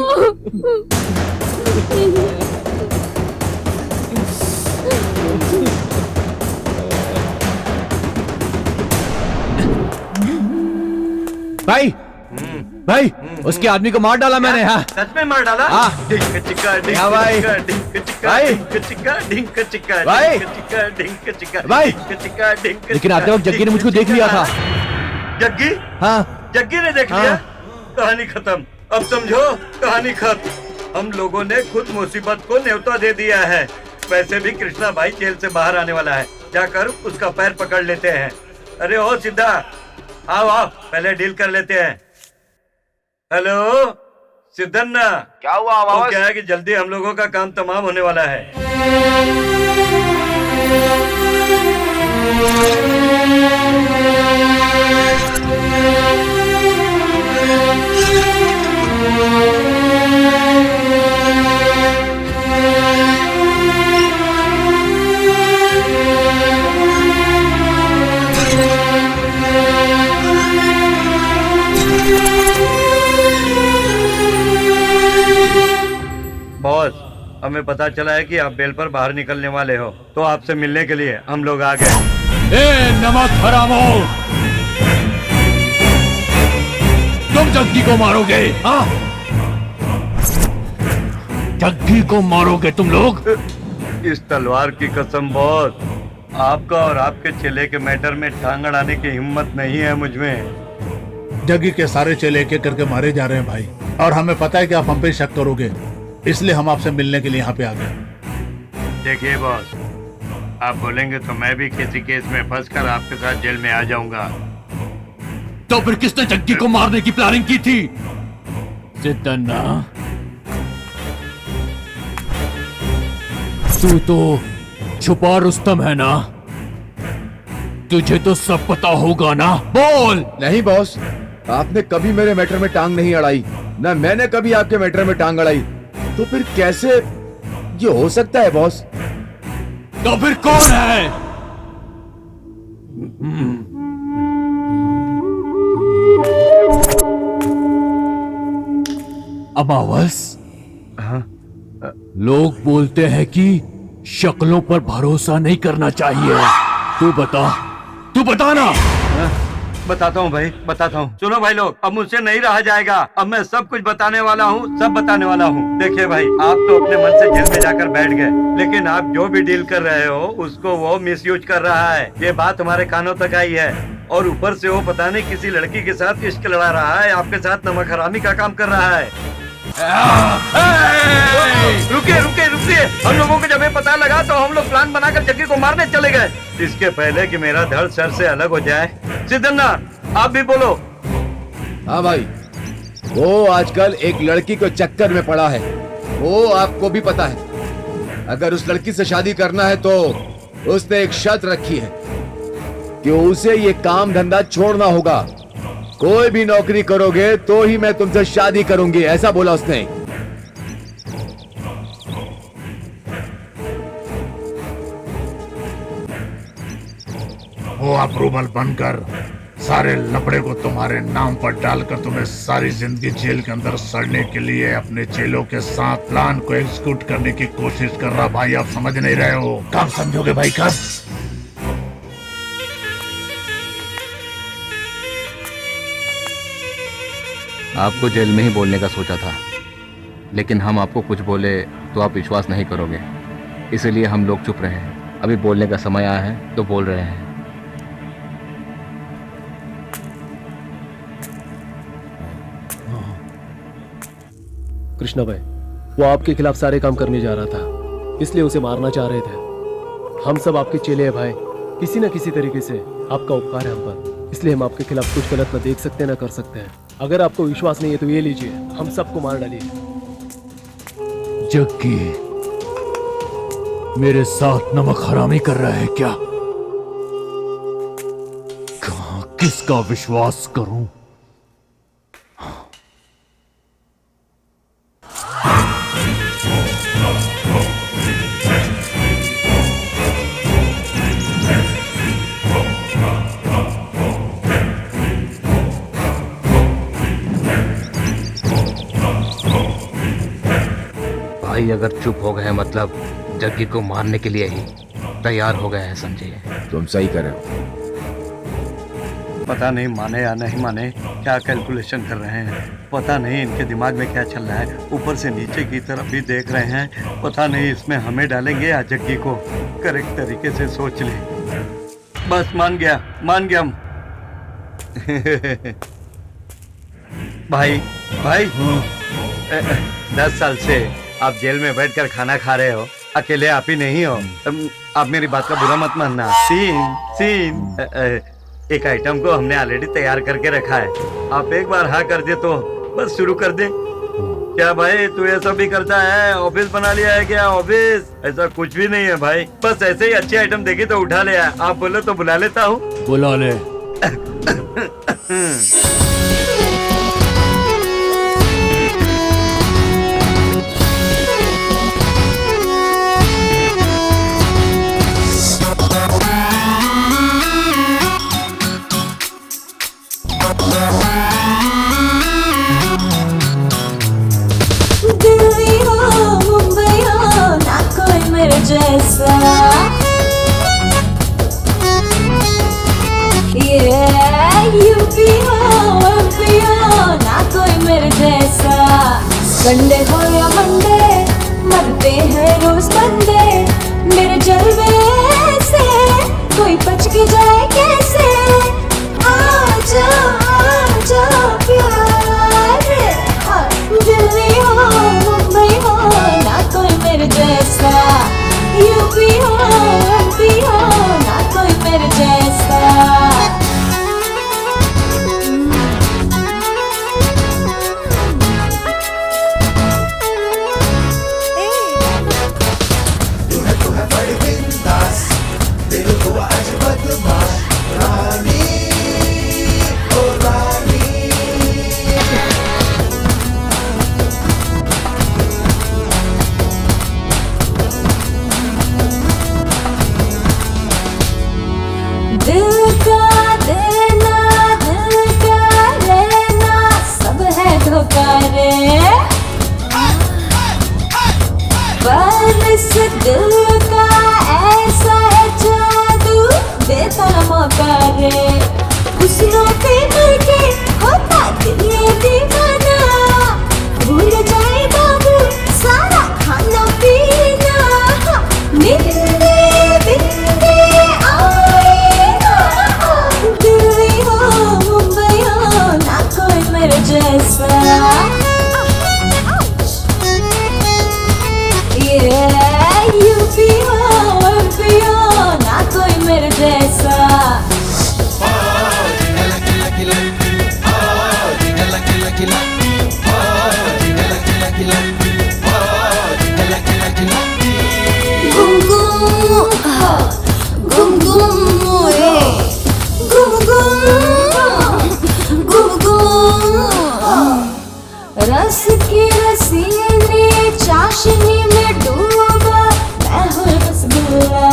भाई भाई, उसके आदमी को मार डाला मैंने। हाँ सच में मार डाला? हाँ। डिंक चिक्का डिंक हाँ भाई। चिक्का डिंक चिक्का भाई। डिंक चिक्का डिंक चिक्का भाई। डिंक चिक्का डिंक चिक्का भाई। डिंक चिक्का डिंक। लेकिन आते वक्त जग्गी ने मुझको देख लिया था। जग्गी? हाँ जग्गी ने देख लिया? कहानी खत्म। अब समझो, कहानी खत्म। हम लोगों ने खुद मुसीबत को न्योता दे दिया है। वैसे भी कृष्णा भाई जेल से बाहर आने वाला है, जाकर उसका पैर पकड़ लेते हैं। अरे ओ सिद्धा, आओ आओ, पहले डील कर लेते हैं। हेलो सिद्धन्ना, क्या हुआ आवाज? तो क्या है कि जल्दी हम लोगों का काम तमाम होने वाला है। बॉस, हमें पता चला है कि आप बेल पर बाहर निकलने वाले हो, तो आपसे मिलने के लिए हम लोग आ गए। ए नमक हरामो, तुम जग्गी को मारोगे? हाँ, जग्गी को मारोगे तुम लोग? इस तलवार की कसम बॉस, आपका और आपके चेले के मैटर में टांग अड़ाने की हिम्मत नहीं है मुझमें। जग्गी के सारे चेले एक एक करके मारे जा रहे हैं भाई, और हमें पता है कि आप हम पे शक करोगे, इसलिए हम आपसे मिलने के लिए यहाँ पे आ गए। देखिए बॉस, आप बोलेंगे तो मैं भी किसी केस में फंसकर आपके साथ जेल में आ जाऊंगा। तो फिर किसने जग्गी को मारने की प्लानिंग की थी? सिद्धन्ना, तू तो छुपा रुस्तम है ना? तुझे तो सब पता होगा ना, बोल। नहीं बॉस, आपने कभी मेरे मैटर में टांग नहीं अड़ाई, ना मैंने कभी आपके मैटर में टांग अड़ाई, तो फिर कैसे ये हो सकता है बॉस? तो फिर कौन है? अमावस, लोग बोलते हैं कि शक्लों पर भरोसा नहीं करना चाहिए। तू बता ना। बताता हूँ भाई, बताता हूँ। सुनो भाई लोग, अब मुझसे नहीं रहा जाएगा। अब मैं सब कुछ बताने वाला हूँ, सब बताने वाला हूँ। देखिए भाई, आप तो अपने मन से जेल में जाकर बैठ गए, लेकिन आप जो भी डील कर रहे हो उसको वो मिसयूज कर रहा है। ये बात हमारे कानों तक आई है, और ऊपर से वो पता नहीं किसी लड़की के साथ इश्क लड़ा रहा है, आपके साथ नमक हरामी का काम कर रहा है। रुकिए रुकिए। हम लोगों को जब ये पता लगा तो हम लोग प्लान बनाकर जग्गी को मारने चले गए। इसके पहले कि मेरा धड़ सर से अलग हो जाए, सिद्धन्ना आप भी बोलो। हाँ भाई, वो आजकल एक लड़की को चक्कर में पड़ा है, वो आपको भी पता है। अगर उस लड़की से शादी करना है तो उसने एक शर्त रखी है कि उसे ये काम धंधा छोड़ना होगा। कोई भी नौकरी करोगे तो ही मैं तुमसे शादी करूंगी, ऐसा बोला उसने। वो अप्रूवल बनकर सारे लपड़े को तुम्हारे नाम पर डालकर तुम्हें सारी जिंदगी जेल के अंदर सड़ने के लिए अपने चेलों के साथ प्लान को एग्जीक्यूट करने की कोशिश कर रहा। भाई आप समझ नहीं रहे हो, कब समझोगे भाई, कब? आपको जेल में ही बोलने का सोचा था, लेकिन हम आपको कुछ बोले तो आप विश्वास नहीं करोगे, इसीलिए हम लोग चुप रहे हैं। अभी बोलने का समय आया है तो बोल रहे हैं। कृष्णा भाई, वो आपके खिलाफ सारे काम करने जा रहा था, इसलिए उसे मारना चाह रहे थे। हम सब आपके चेले हैं भाई, किसी न किसी तरीके से आपका उपकार है हम पर, इसलिए हम आपके खिलाफ कुछ गलत न देख सकते न कर सकते हैं। अगर आपको विश्वास नहीं है तो ये लीजिए, हम सबको मार डालिए। जग्गी मेरे साथ नमक हरामी कर रहा है क्या? कहां किसका विश्वास करूं? भाई अगर चुप हो गए मतलब जग्गी को मारने के लिए ही तैयार हो गए हैं, समझिए। तुम सही कर रहे हो। पता नहीं माने या नहीं माने, क्या कैलकुलेशन कर रहे हैं, पता नहीं इनके दिमाग में क्या चल रहा है। ऊपर से नीचे की तरफ भी देख रहे हैं, पता नहीं इसमें हमें डालेंगे या जग्गी को। करेक्ट तरीके से सोच ले। बस मान गया हम। भाई 10 साल से आप जेल में बैठकर खाना खा रहे हो, अकेले आप ही नहीं हो। आप मेरी बात का बुरा मत मानना। सीन एक आइटम को हमने ऑलरेडी तैयार करके रखा है, आप एक बार हाँ कर दे तो बस शुरू कर दे। क्या भाई तू ऐसा भी करता है? ऑफिस बना लिया है क्या? ऑफिस ऐसा कुछ भी नहीं है भाई, बस ऐसे ही अच्छी आइटम देखी तो उठा ले। आप बोलो तो बुला लेता हूँ। बुला ले। दिल्ली हो मुंबई हो ना कोई मेरे जैसा, यूपी हो एमपी हो ना कोई मेरे जैसा। संडे हो या मंडे मरते हैं रोज बंदे, मेरे जलवे से कोई बच के जाए कैसे। आजा आजा प्यार, दिल्ली हो मुंबई हो ना कोई मेरे जैसा, यूपी हो एमपी हो ना कोई मेरे जैसा। दिल का देना दिल का लेना सब है धोखा रे, पर इस दिल का ऐसा है जादू देता न मौका रे। खुशियों पे मिलके होता दिल ये दीवाना, भूल जाए बाबू सारा खाना पीना। निंदे बिंदे आएगा, दिल्ली हो मुंबई हो ना कोई मेरे जैसा। रस की रसीली चाशनी में डूबा मैं हूँ रसगुल्ला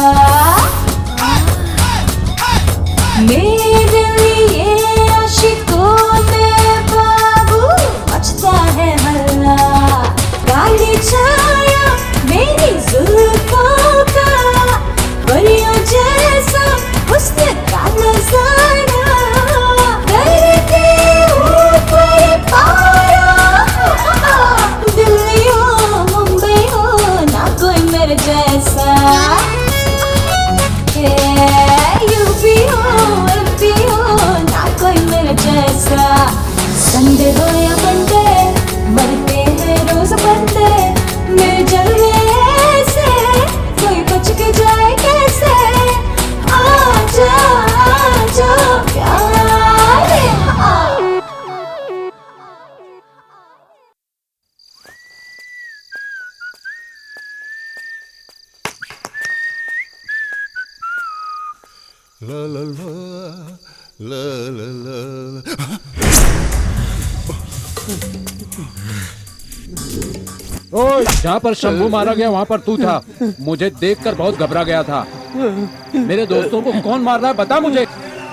मेरे लिए आशिकों में बाबू मचता है हल्ला काली छाया मेरी जुल्फों का परियों जैसा हुस्न का नजारा करके ऊपर पारा दिल्ली हो मुंबई हो ना कोई मेरे जैसा यूपी हो ना कोई मेरे जैसा संडे हो या मंडे मरते हैं रोज बंदे मेरे जलवे ऐसे कोई बच के जाए कैसे आजा आजा प्यारे ला ला ला ला ला ला ओए, जहाँ पर शंभू मारा गया वहाँ पर तू था। मुझे देखकर बहुत घबरा गया था। मेरे दोस्तों को कौन मार रहा है बता मुझे,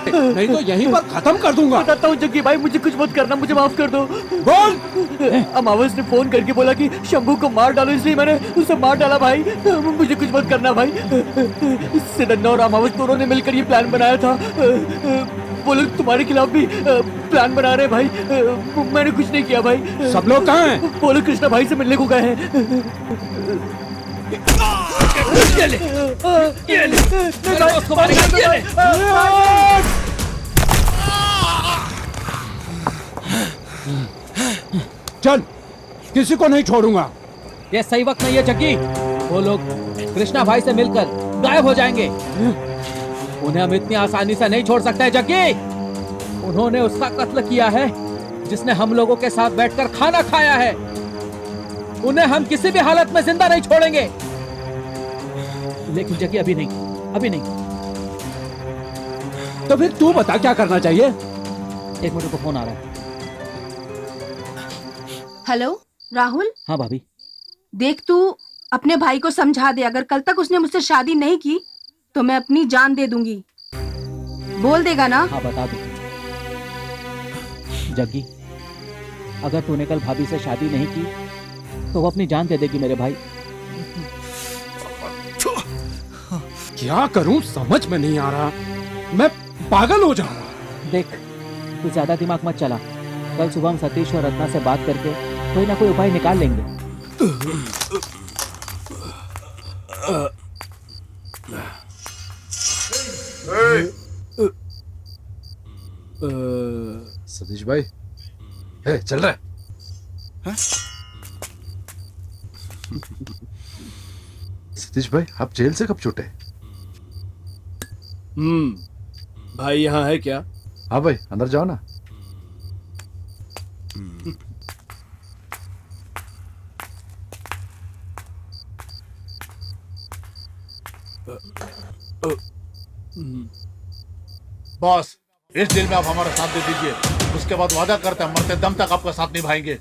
नहीं तो यहीं पर खत्म कर दूंगा। बताता हूँ जग्गी भाई, मुझे कुछ मत करना, मुझे माफ कर दो। बोल। अमावस ने फोन करके बोला कि शंभू को मार डालो, इसलिए मैंने उसे मार डाला भाई। मुझे कुछ मत करना भाई। सिडन्ना और अमावस दोनों ने मिलकर ये प्लान बनाया था। वो लोग तुम्हारे खिलाफ भी प्लान बना रहे हैं भाई। मैंने कुछ नहीं किया भाई। सब लोग कहाँ हैं? वो लोग कृष्णा भाई से मिलने को गए हैं। ये ले, ये ले, चल, किसी को नहीं छोड़ूंगा। ये सही वक्त नहीं है जग्गी। वो लोग कृष्णा भाई से मिलकर गायब हो जाएंगे। उन्हें हम इतनी आसानी से नहीं छोड़ सकते जग्गी। उन्होंने उसका कत्ल किया है जिसने हम लोगों के साथ बैठकर खाना खाया है। उन्हें हम किसी भी हालत में जिंदा नहीं छोड़ेंगे। लेकिन जग्गी अभी नहीं, अभी नहीं। तो फिर तू बता क्या करना चाहिए? एक मिनट को फोन आ रहा है। हेलो राहुल। हाँ भाभी। देख तू अपने भाई को समझा दे, अगर कल तक उसने मुझसे शादी नहीं की तो मैं अपनी जान दे दूंगी। बोल देगा ना? हाँ बता दो। जग्गी, अगर तूने कल भाभी से शादी नहीं की तो वो अपनी जान दे देगी मेरे भाई। क्या करूं समझ में नहीं आ रहा, मैं पागल हो जा रहा। देख, तू ज्यादा दिमाग मत चला। कल सुबह हम सतीश और रत्ना से बात करके कोई ना कोई उपाय निकाल लेंगे। सतीश भाई, चल रहा है? सतीश भाई, आप जेल से कब छूटे? भाई यहाँ है क्या? हाँ भाई, अंदर जाओ ना। बॉस, इस डील में आप हमारा साथ दे दीजिए, उसके बाद वादा करते हैं मरते दम तक आपका साथ निभाएंगे।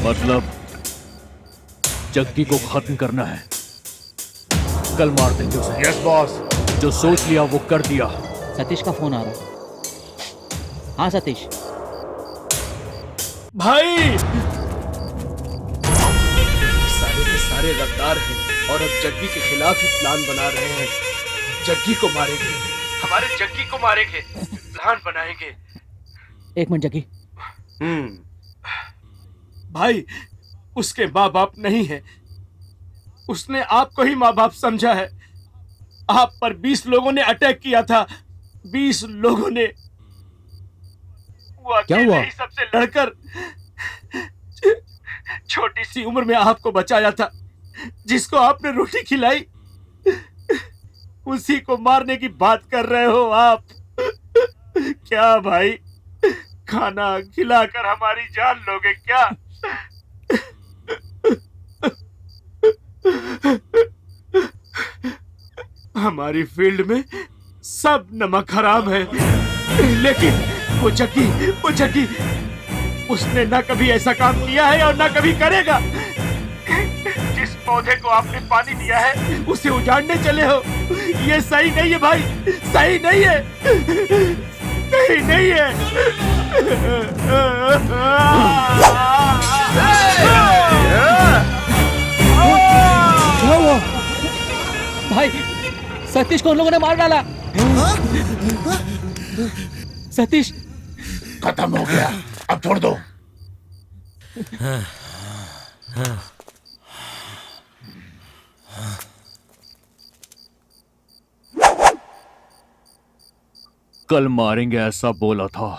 मतलब जग्गी को खत्म करना है, कल मार देंगे उसे। Yes boss. जो सोच लिया वो कर दिया। सतीश का फोन आ रहा है। हाँ सतीश भाई, सारे के सारे गद्दार हैं और अब जग्गी के खिलाफ ही प्लान बना रहे हैं। जग्गी को मारेंगे, हमारे जग्गी को मारेंगे, प्लान बनाएंगे। एक मिनट जग्गी। भाई, उसके माँ बाप नहीं है, उसने आपको ही माँ बाप समझा है। आप पर 20 लोगों ने अटैक किया था, 20 लोगों ने। वो क्या हुआ? सबसे लड़कर छोटी सी उम्र में आपको बचाया था, जिसको आपने रोटी खिलाई, उसी को मारने की बात कर रहे हो आप। क्या भाई, खाना खिलाकर हमारी जान लोगे क्या? हमारी फील्ड में सब नमक हराम है, लेकिन वो जग्गी उसने न कभी ऐसा काम किया है और न कभी करेगा। जिस पौधे को आपने पानी दिया है उसे उजाड़ने चले हो। ये सही नहीं है भाई, सही नहीं है, सही नहीं है। क्या हुआ? भाई सतीश को उन लोगों ने मार डाला। सतीश खत्म हो गया, अब छोड़ दो। कल मारेंगे ऐसा बोला था,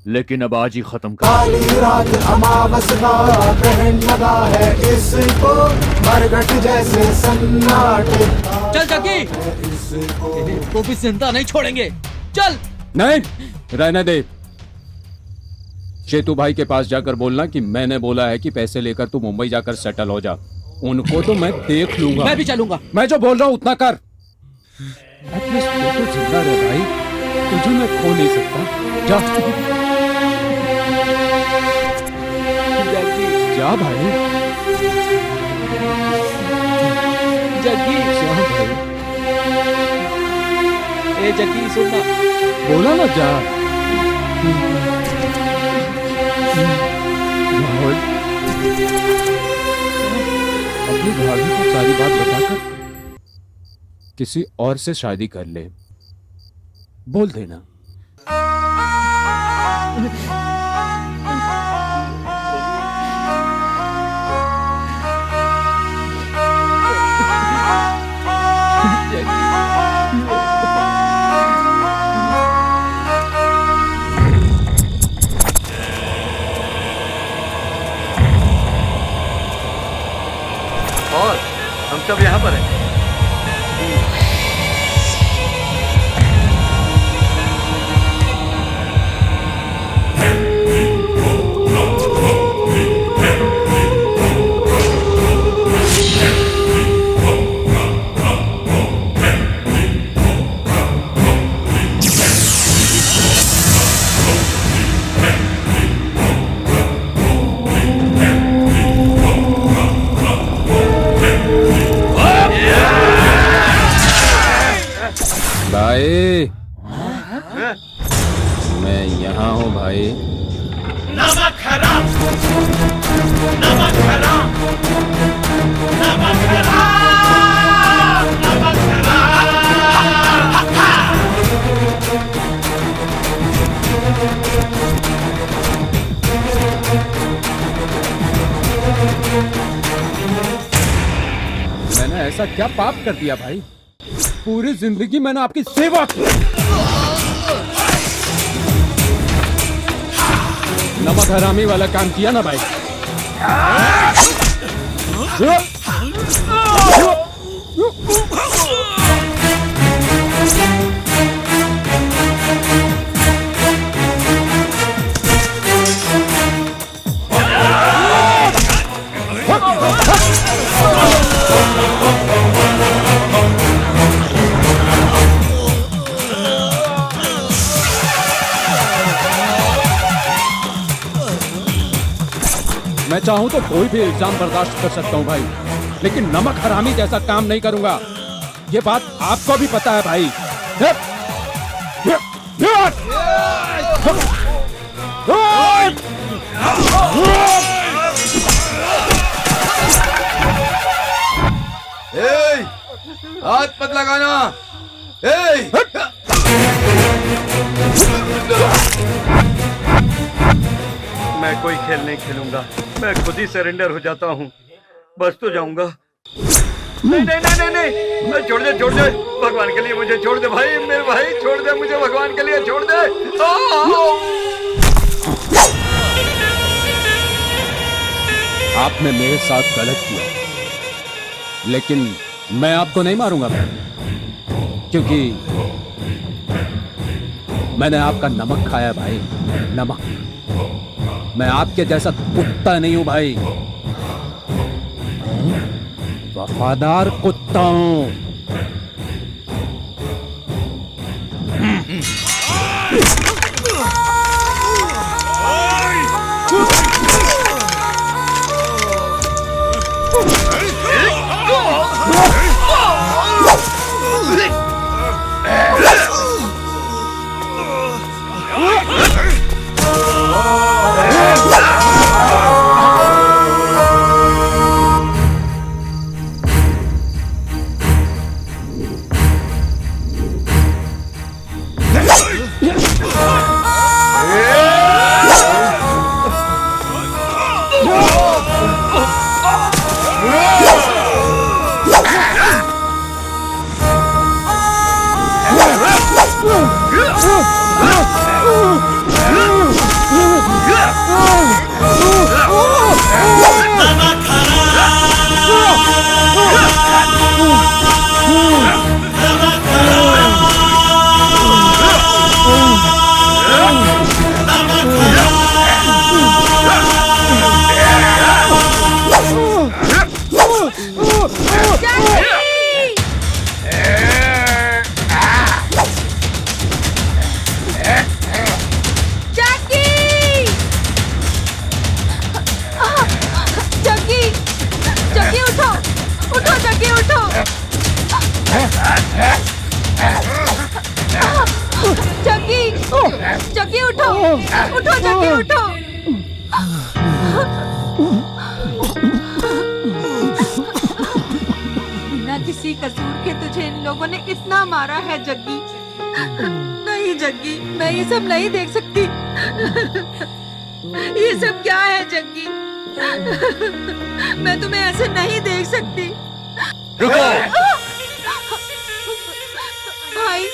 लेकिन अब आज ही खत्म कर। काली रात अमावस का ग्रहण लगा है इसको, मरघट जैसे सन्नाटे। चल जग्गी, को भी जिंदा नहीं छोड़ेंगे। चल। नहीं, रहने दे। शेतू भाई के पास जाकर बोलना कि मैंने बोला है कि पैसे लेकर तू मुंबई जाकर सेटल हो जा। उनको तो मैं देख लूंगा। मैं भी चलूंगा। मैं जो बोल रहा हूँ उतना कर। एटलीस्ट तू तो जिंदा रह भाई, तुझे मैं खो नहीं सकता। जा जा भाई, जग्गी। जा भाई। ए जग्गी सुनना, बोला ना जा। राहुल, अपनी भाभी को सारी बात बताकर किसी और से शादी कर ले, बोल देना। और हम सब यहाँ पर हैं। भाई, मैं यहाँ हूँ भाई। नमक हराम, नमक हराम, नमक हराम, नमक मैंने ऐसा क्या पाप कर दिया भाई? पूरी जिंदगी मैंने आपकी सेवा की। नमक हरामी वाला काम किया ना भाई। मैं चाहूं तो कोई भी इल्जाम बर्दाश्त कर सकता हूं भाई, लेकिन नमक हरामी जैसा काम नहीं करूंगा। ये बात आपको भी पता है भाई। हाथ मत लगाना। मैं कोई खेल नहीं खेलूंगा, मैं खुद ही सरेंडर हो जाता हूँ। बस तो जाऊंगा। नहीं नहीं नहीं नहीं, नहीं। छोड़ दे, छोड़ दे, भगवान के लिए मुझे छोड़ दे भाई, मेरे भाई छोड़ दे मुझे, भगवान के लिए छोड़ दे। आपने मेरे साथ गलत किया, लेकिन मैं आपको नहीं मारूंगा भाई, क्योंकि मैंने आपका नमक खाया भाई, नमक। मैं आपके जैसा कुत्ता नहीं हूं भाई, वफादार कुत्ता हूं। उठो जग्गी उठो। बिना किसी कसूर के तुझे इन लोगों ने इतना मारा है जग्गी। नहीं जग्गी, मैं ये सब नहीं देख सकती। ये सब क्या है जग्गी? मैं तुम्हें ऐसे नहीं देख सकती। रुको। भाई,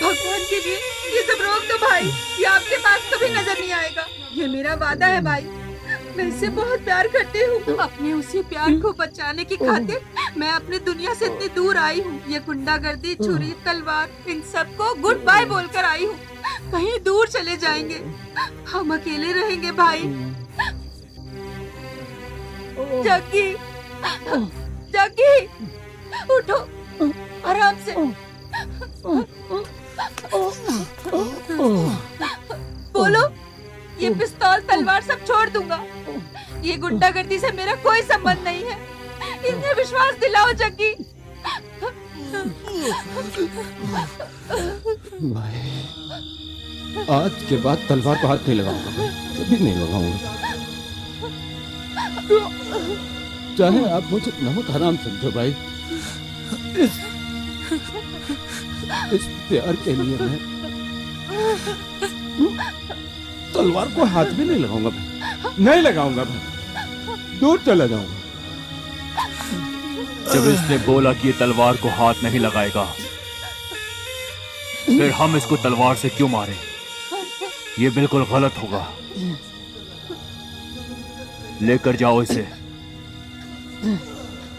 भगवान के लिए ये सब रोक दो भाई। ये आपके पास कभी नजर नहीं आएगा। ये मेरा वादा है भाई। मैं इससे बहुत प्यार करती हूँ। अपने उसी प्यार को बचाने की खातिर मैं अपनी दुनिया से इतनी दूर आई हूँ। ये गुंडागर्दी, छुरी, तलवार, इन सबको गुड बाय बोलकर आई हूँ। कहीं दूर चले जाएंगे, हम अकेले रहेंगे भाई। जग्गी, जग्गी, उठो, आराम से। बोलो, ये पिस्तौल तलवार सब छोड़ दूंगा। ये गुंडागर्दी से मेरा कोई संबंध नहीं है। इन्हें विश्वास दिलाओ जग्गी। भाई, आज के बाद तलवार को हाथ नहीं लगाऊंगा, कभी नहीं लगाऊंगा। चाहे आप मुझे नमक हराम समझो भाई, इस प्यार के लिए मैं तलवार को हाथ भी नहीं लगाऊंगा भाई, नहीं लगाऊंगा भाई, दूर चला जाऊंगा। जब इसने बोला कि ये तलवार को हाथ नहीं लगाएगा, फिर हम इसको तलवार से क्यों मारे? ये बिल्कुल गलत होगा। लेकर जाओ इसे।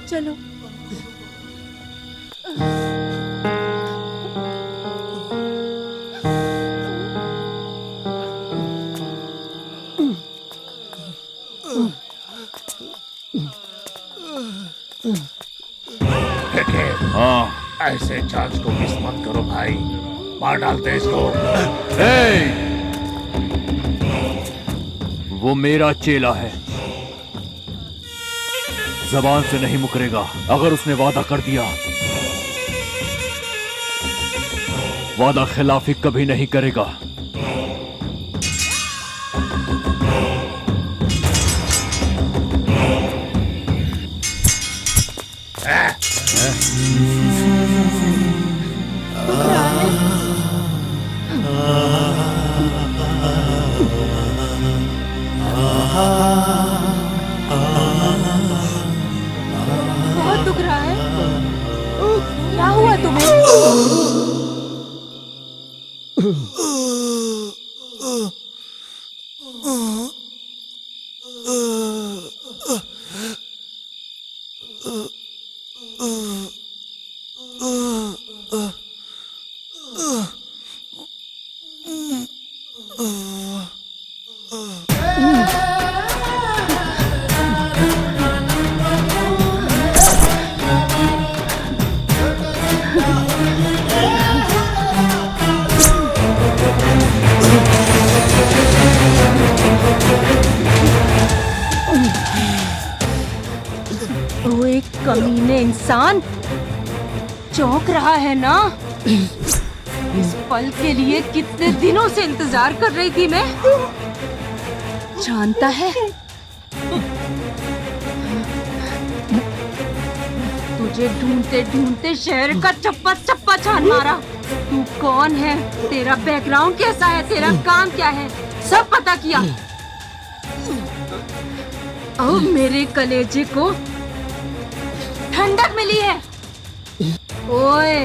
चलो। हाँ, ऐसे चार्ज को मिस मत करो भाई, मार डालते इसको। वो मेरा चेला है, जबान से नहीं मुकरेगा। अगर उसने वादा कर दिया, वादा खिलाफी कभी नहीं करेगा। बहुत दुख रहा है। क्या हुआ तुम्हें? वो एक कमीने इंसान चौंक रहा है ना? इस पल के लिए कितने दिनों से इंतजार कर रही थी मैं। जानता है, तुझे ढूंढते ढूंढते शहर का चप्पा चप्पा छान मारा। तू कौन है, तेरा बैकग्राउंड कैसा है, तेरा काम क्या है, सब पता किया। अब मेरे कलेजे को ठंडक मिली है। ओए,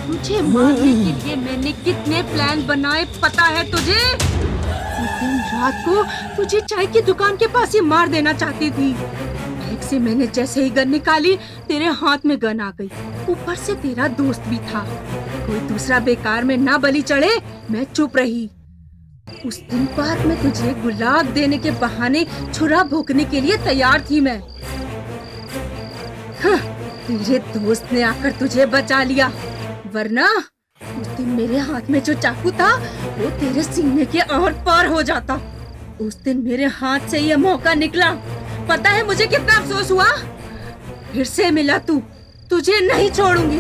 मुझे मारने के लिए मैंने कितने प्लान बनाए पता है तुझे? उस दिन रात को तुझे चाय की दुकान के पास ही मार देना चाहती थी। एक से मैंने जैसे ही गन निकाली, तेरे हाथ में गन आ गई। ऊपर से तेरा दोस्त भी था। कोई दूसरा बेकार में ना बलि चढ़े, मैं चुप रही। उस दिन पार्क में तुझे गुलाब देने के बहाने छुरा भोंकने के लिए तैयार थी मैं। हाँ, तेरे दोस्त ने आकर तुझे बचा लिया, वरना उस दिन मेरे हाथ में जो चाकू था वो तेरे सीने के आर पार हो जाता। उस दिन मेरे हाथ से ये मौका निकला, पता है मुझे कितना अफसोस हुआ। फिर से मिला तू, तुझे नहीं छोड़ूंगी,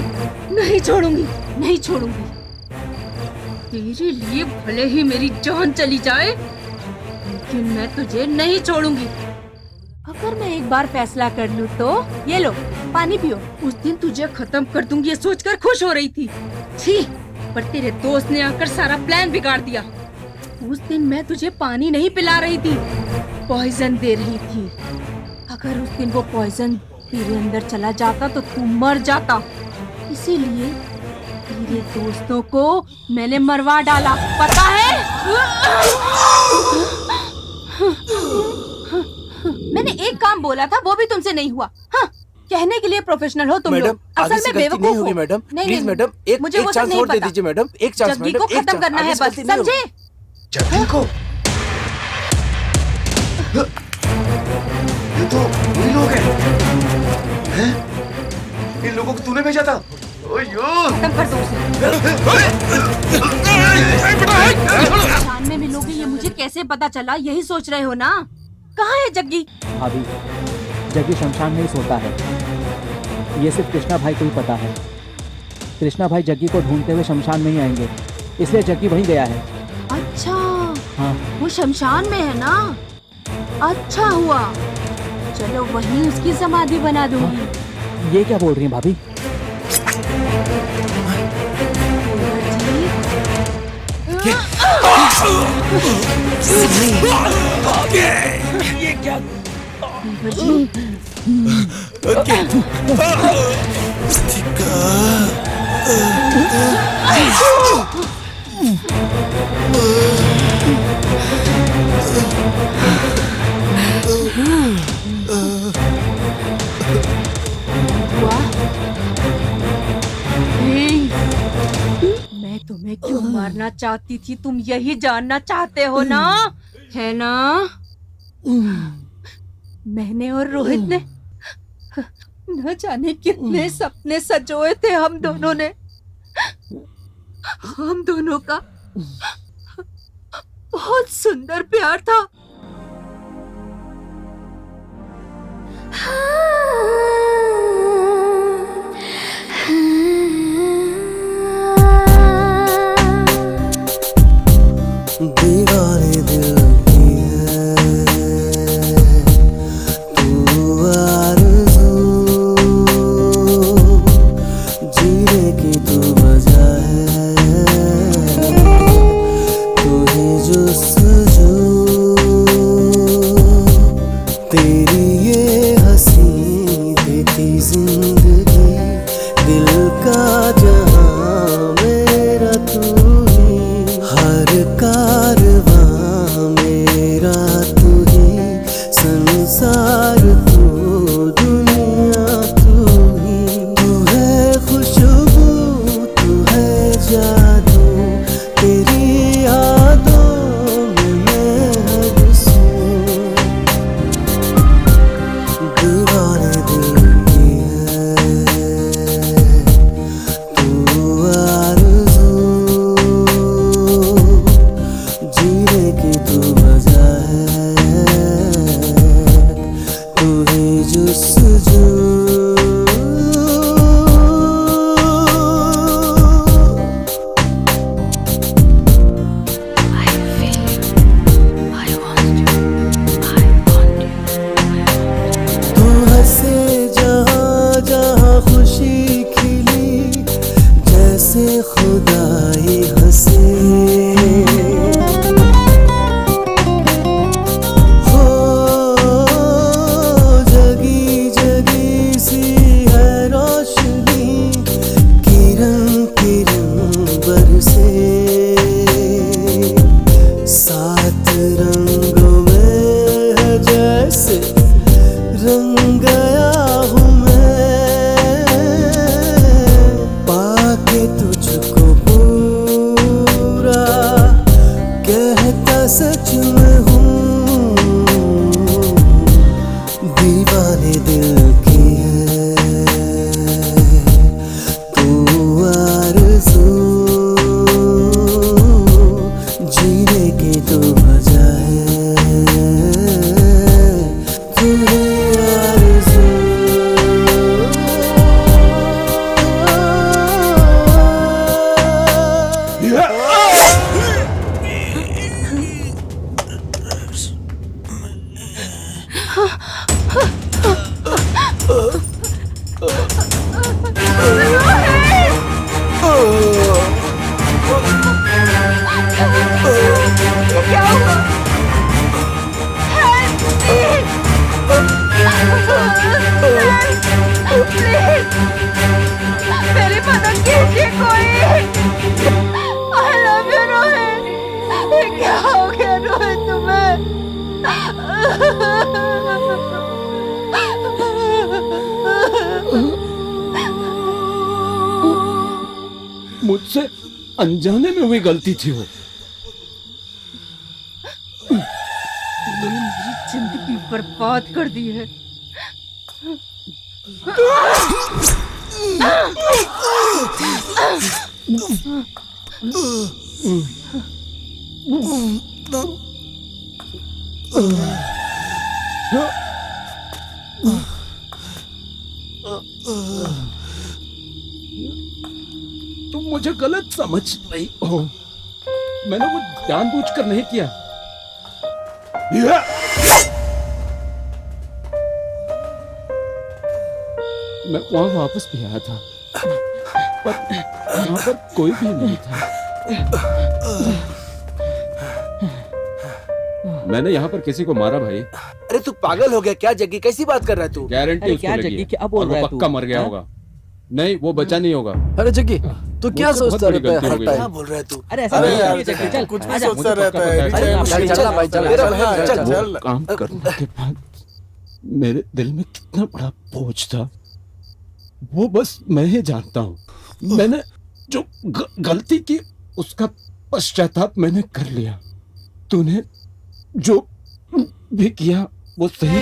नहीं छोड़ूंगी, नहीं छोड़ूंगी। तेरे लिए भले ही मेरी जान चली जाए, लेकिन मैं तुझे नहीं छोड़ूंगी। अगर मैं एक बार फैसला कर लूं तो ये लो पानी पियो। उस दिन तुझे खत्म कर दूंगी ये सोचकर खुश हो रही थी, छी, पर तेरे दोस्त ने आकर सारा प्लान बिगाड़ दिया। उस दिन मैं तुझे पानी नहीं पिला रही थी, पॉइजन दे रही थी। अगर उस दिन वो पॉइजन तेरे अंदर चला जाता तो तू मर जाता, इसीलिए तेरे दोस्तों को मैंने मरवा डाला, पता है? मैंने एक काम बोला था, वो भी तुमसे नहीं हुआ। हाँ, कहने के लिए प्रोफेशनल हो तुम लोग, असल में बेवकूफ हो। मैडम प्लीज मैडम, मुझे एक वो सब चांस नहीं और दे पता। दीजिए मैडम, एक चांस जग्गी मैडम, को एक खत्म चांस, करना आगे है से बस, गलती नहीं होगी। समझे? जग्गी को? ये तो वही लोग हैं। इन लोगों को तूने भेजा था? खत्म कर दो उसे। शान में मिलोगे ये मुझे कैसे पता चला, यही सोच रहे हो ना? कहाँ है जग्गी? भाभी, जग्गी शमशान में ही सोता है। ये सिर्फ कृष्णा भाई को ही पता है। कृष्णा भाई जग्गी को ढूंढते हुए शमशान में ही आएंगे, इसलिए जग्गी वहीं गया है। अच्छा, हाँ। वो शमशान में है ना? अच्छा हुआ, चलो वहीं उसकी समाधि बना दूंगी। ये क्या बोल रही हैं भाभी? ये क्या? मैं तुम्हें क्यों मारना चाहती थी, तुम यही जानना चाहते हो ना? है ना? मैंने और रोहित ने न जाने कितने सपने सजोए थे हम दोनों ने। हम दोनों का बहुत सुंदर प्यार था। दीवाने दिल की है तू आरज़ू, जीने की तू वजह है, तू ही जुस्तजू, तेरी ये हंसी देती जिंदगी, दिल का जहां मेरा तू ही, हर कारवां मेरा तू ही, संसार तू, दुनिया तू ही, तू है खुशबू, तू है जादू, तेरी यादों में मैं हबसूं, दीवाने दिल की है तू आरज़ू, जीने की तू वजह है, तू ही जुस्तजू। तू हंसे जहाँ जहाँ खुशी खिली, जैसे खुदा ही हंसे, हो जगी जगी सी है रोशनी, किरण किरण बरसे, सात रंगों में है जैसे रंग गया हूँ मैं, पाके तुझको पूरा कहता सच में हूँ, दीवाने दिल की है तू आरज़ू, जीने की तू वजह है, तू ही आरज़ू। प्लीज मेरी मदद कीजिए कोई। I love you Rohit. क्या हो गया रोहित तुम्हें? मुझसे अनजाने में हुई गलती थी वो। मेरी जिंदगी बर्बाद कर दी है। तुम मुझे गलत समझ रही हो। मैंने वो जानबूझकर नहीं किया। मैं वहां वापस भी आया था, पर यहाँ पर कोई भी नहीं था। मैंने यहाँ पर किसी को मारा भाई। अरे तू पागल हो गया क्या जग्गी? कैसी बात कर रहा है तू? गारंटी उसको लगी है, और वो पक्का मर गया होगा। नहीं, वो बचा नहीं होगा। अरे जग्गी तू क्या सोचता रहता है हर टाइम? क्या बोल रहा है तू? अरे ऐसा नहीं है जग्गी, चल कुछ भी सोचता रहता है। चल भाई चल। काम करने के बाद मेरे दिल में कितना बड़ा बोझ था वो बस मैं ही जानता हूँ। मैंने जो गलती की उसका पश्चाताप मैंने कर लिया। तूने जो भी किया वो सही।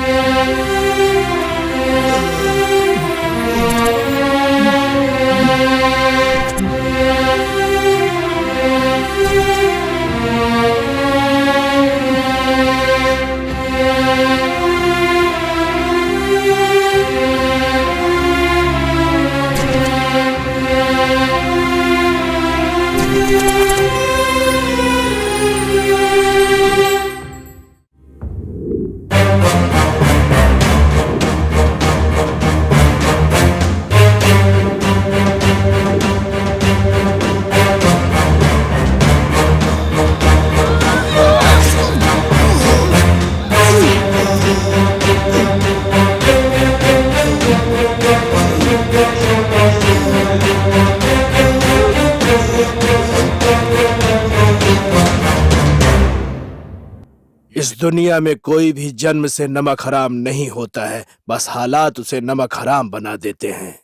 इस दुनिया में कोई भी जन्म से नमक हराम नहीं होता है, बस हालात उसे नमक हराम बना देते हैं।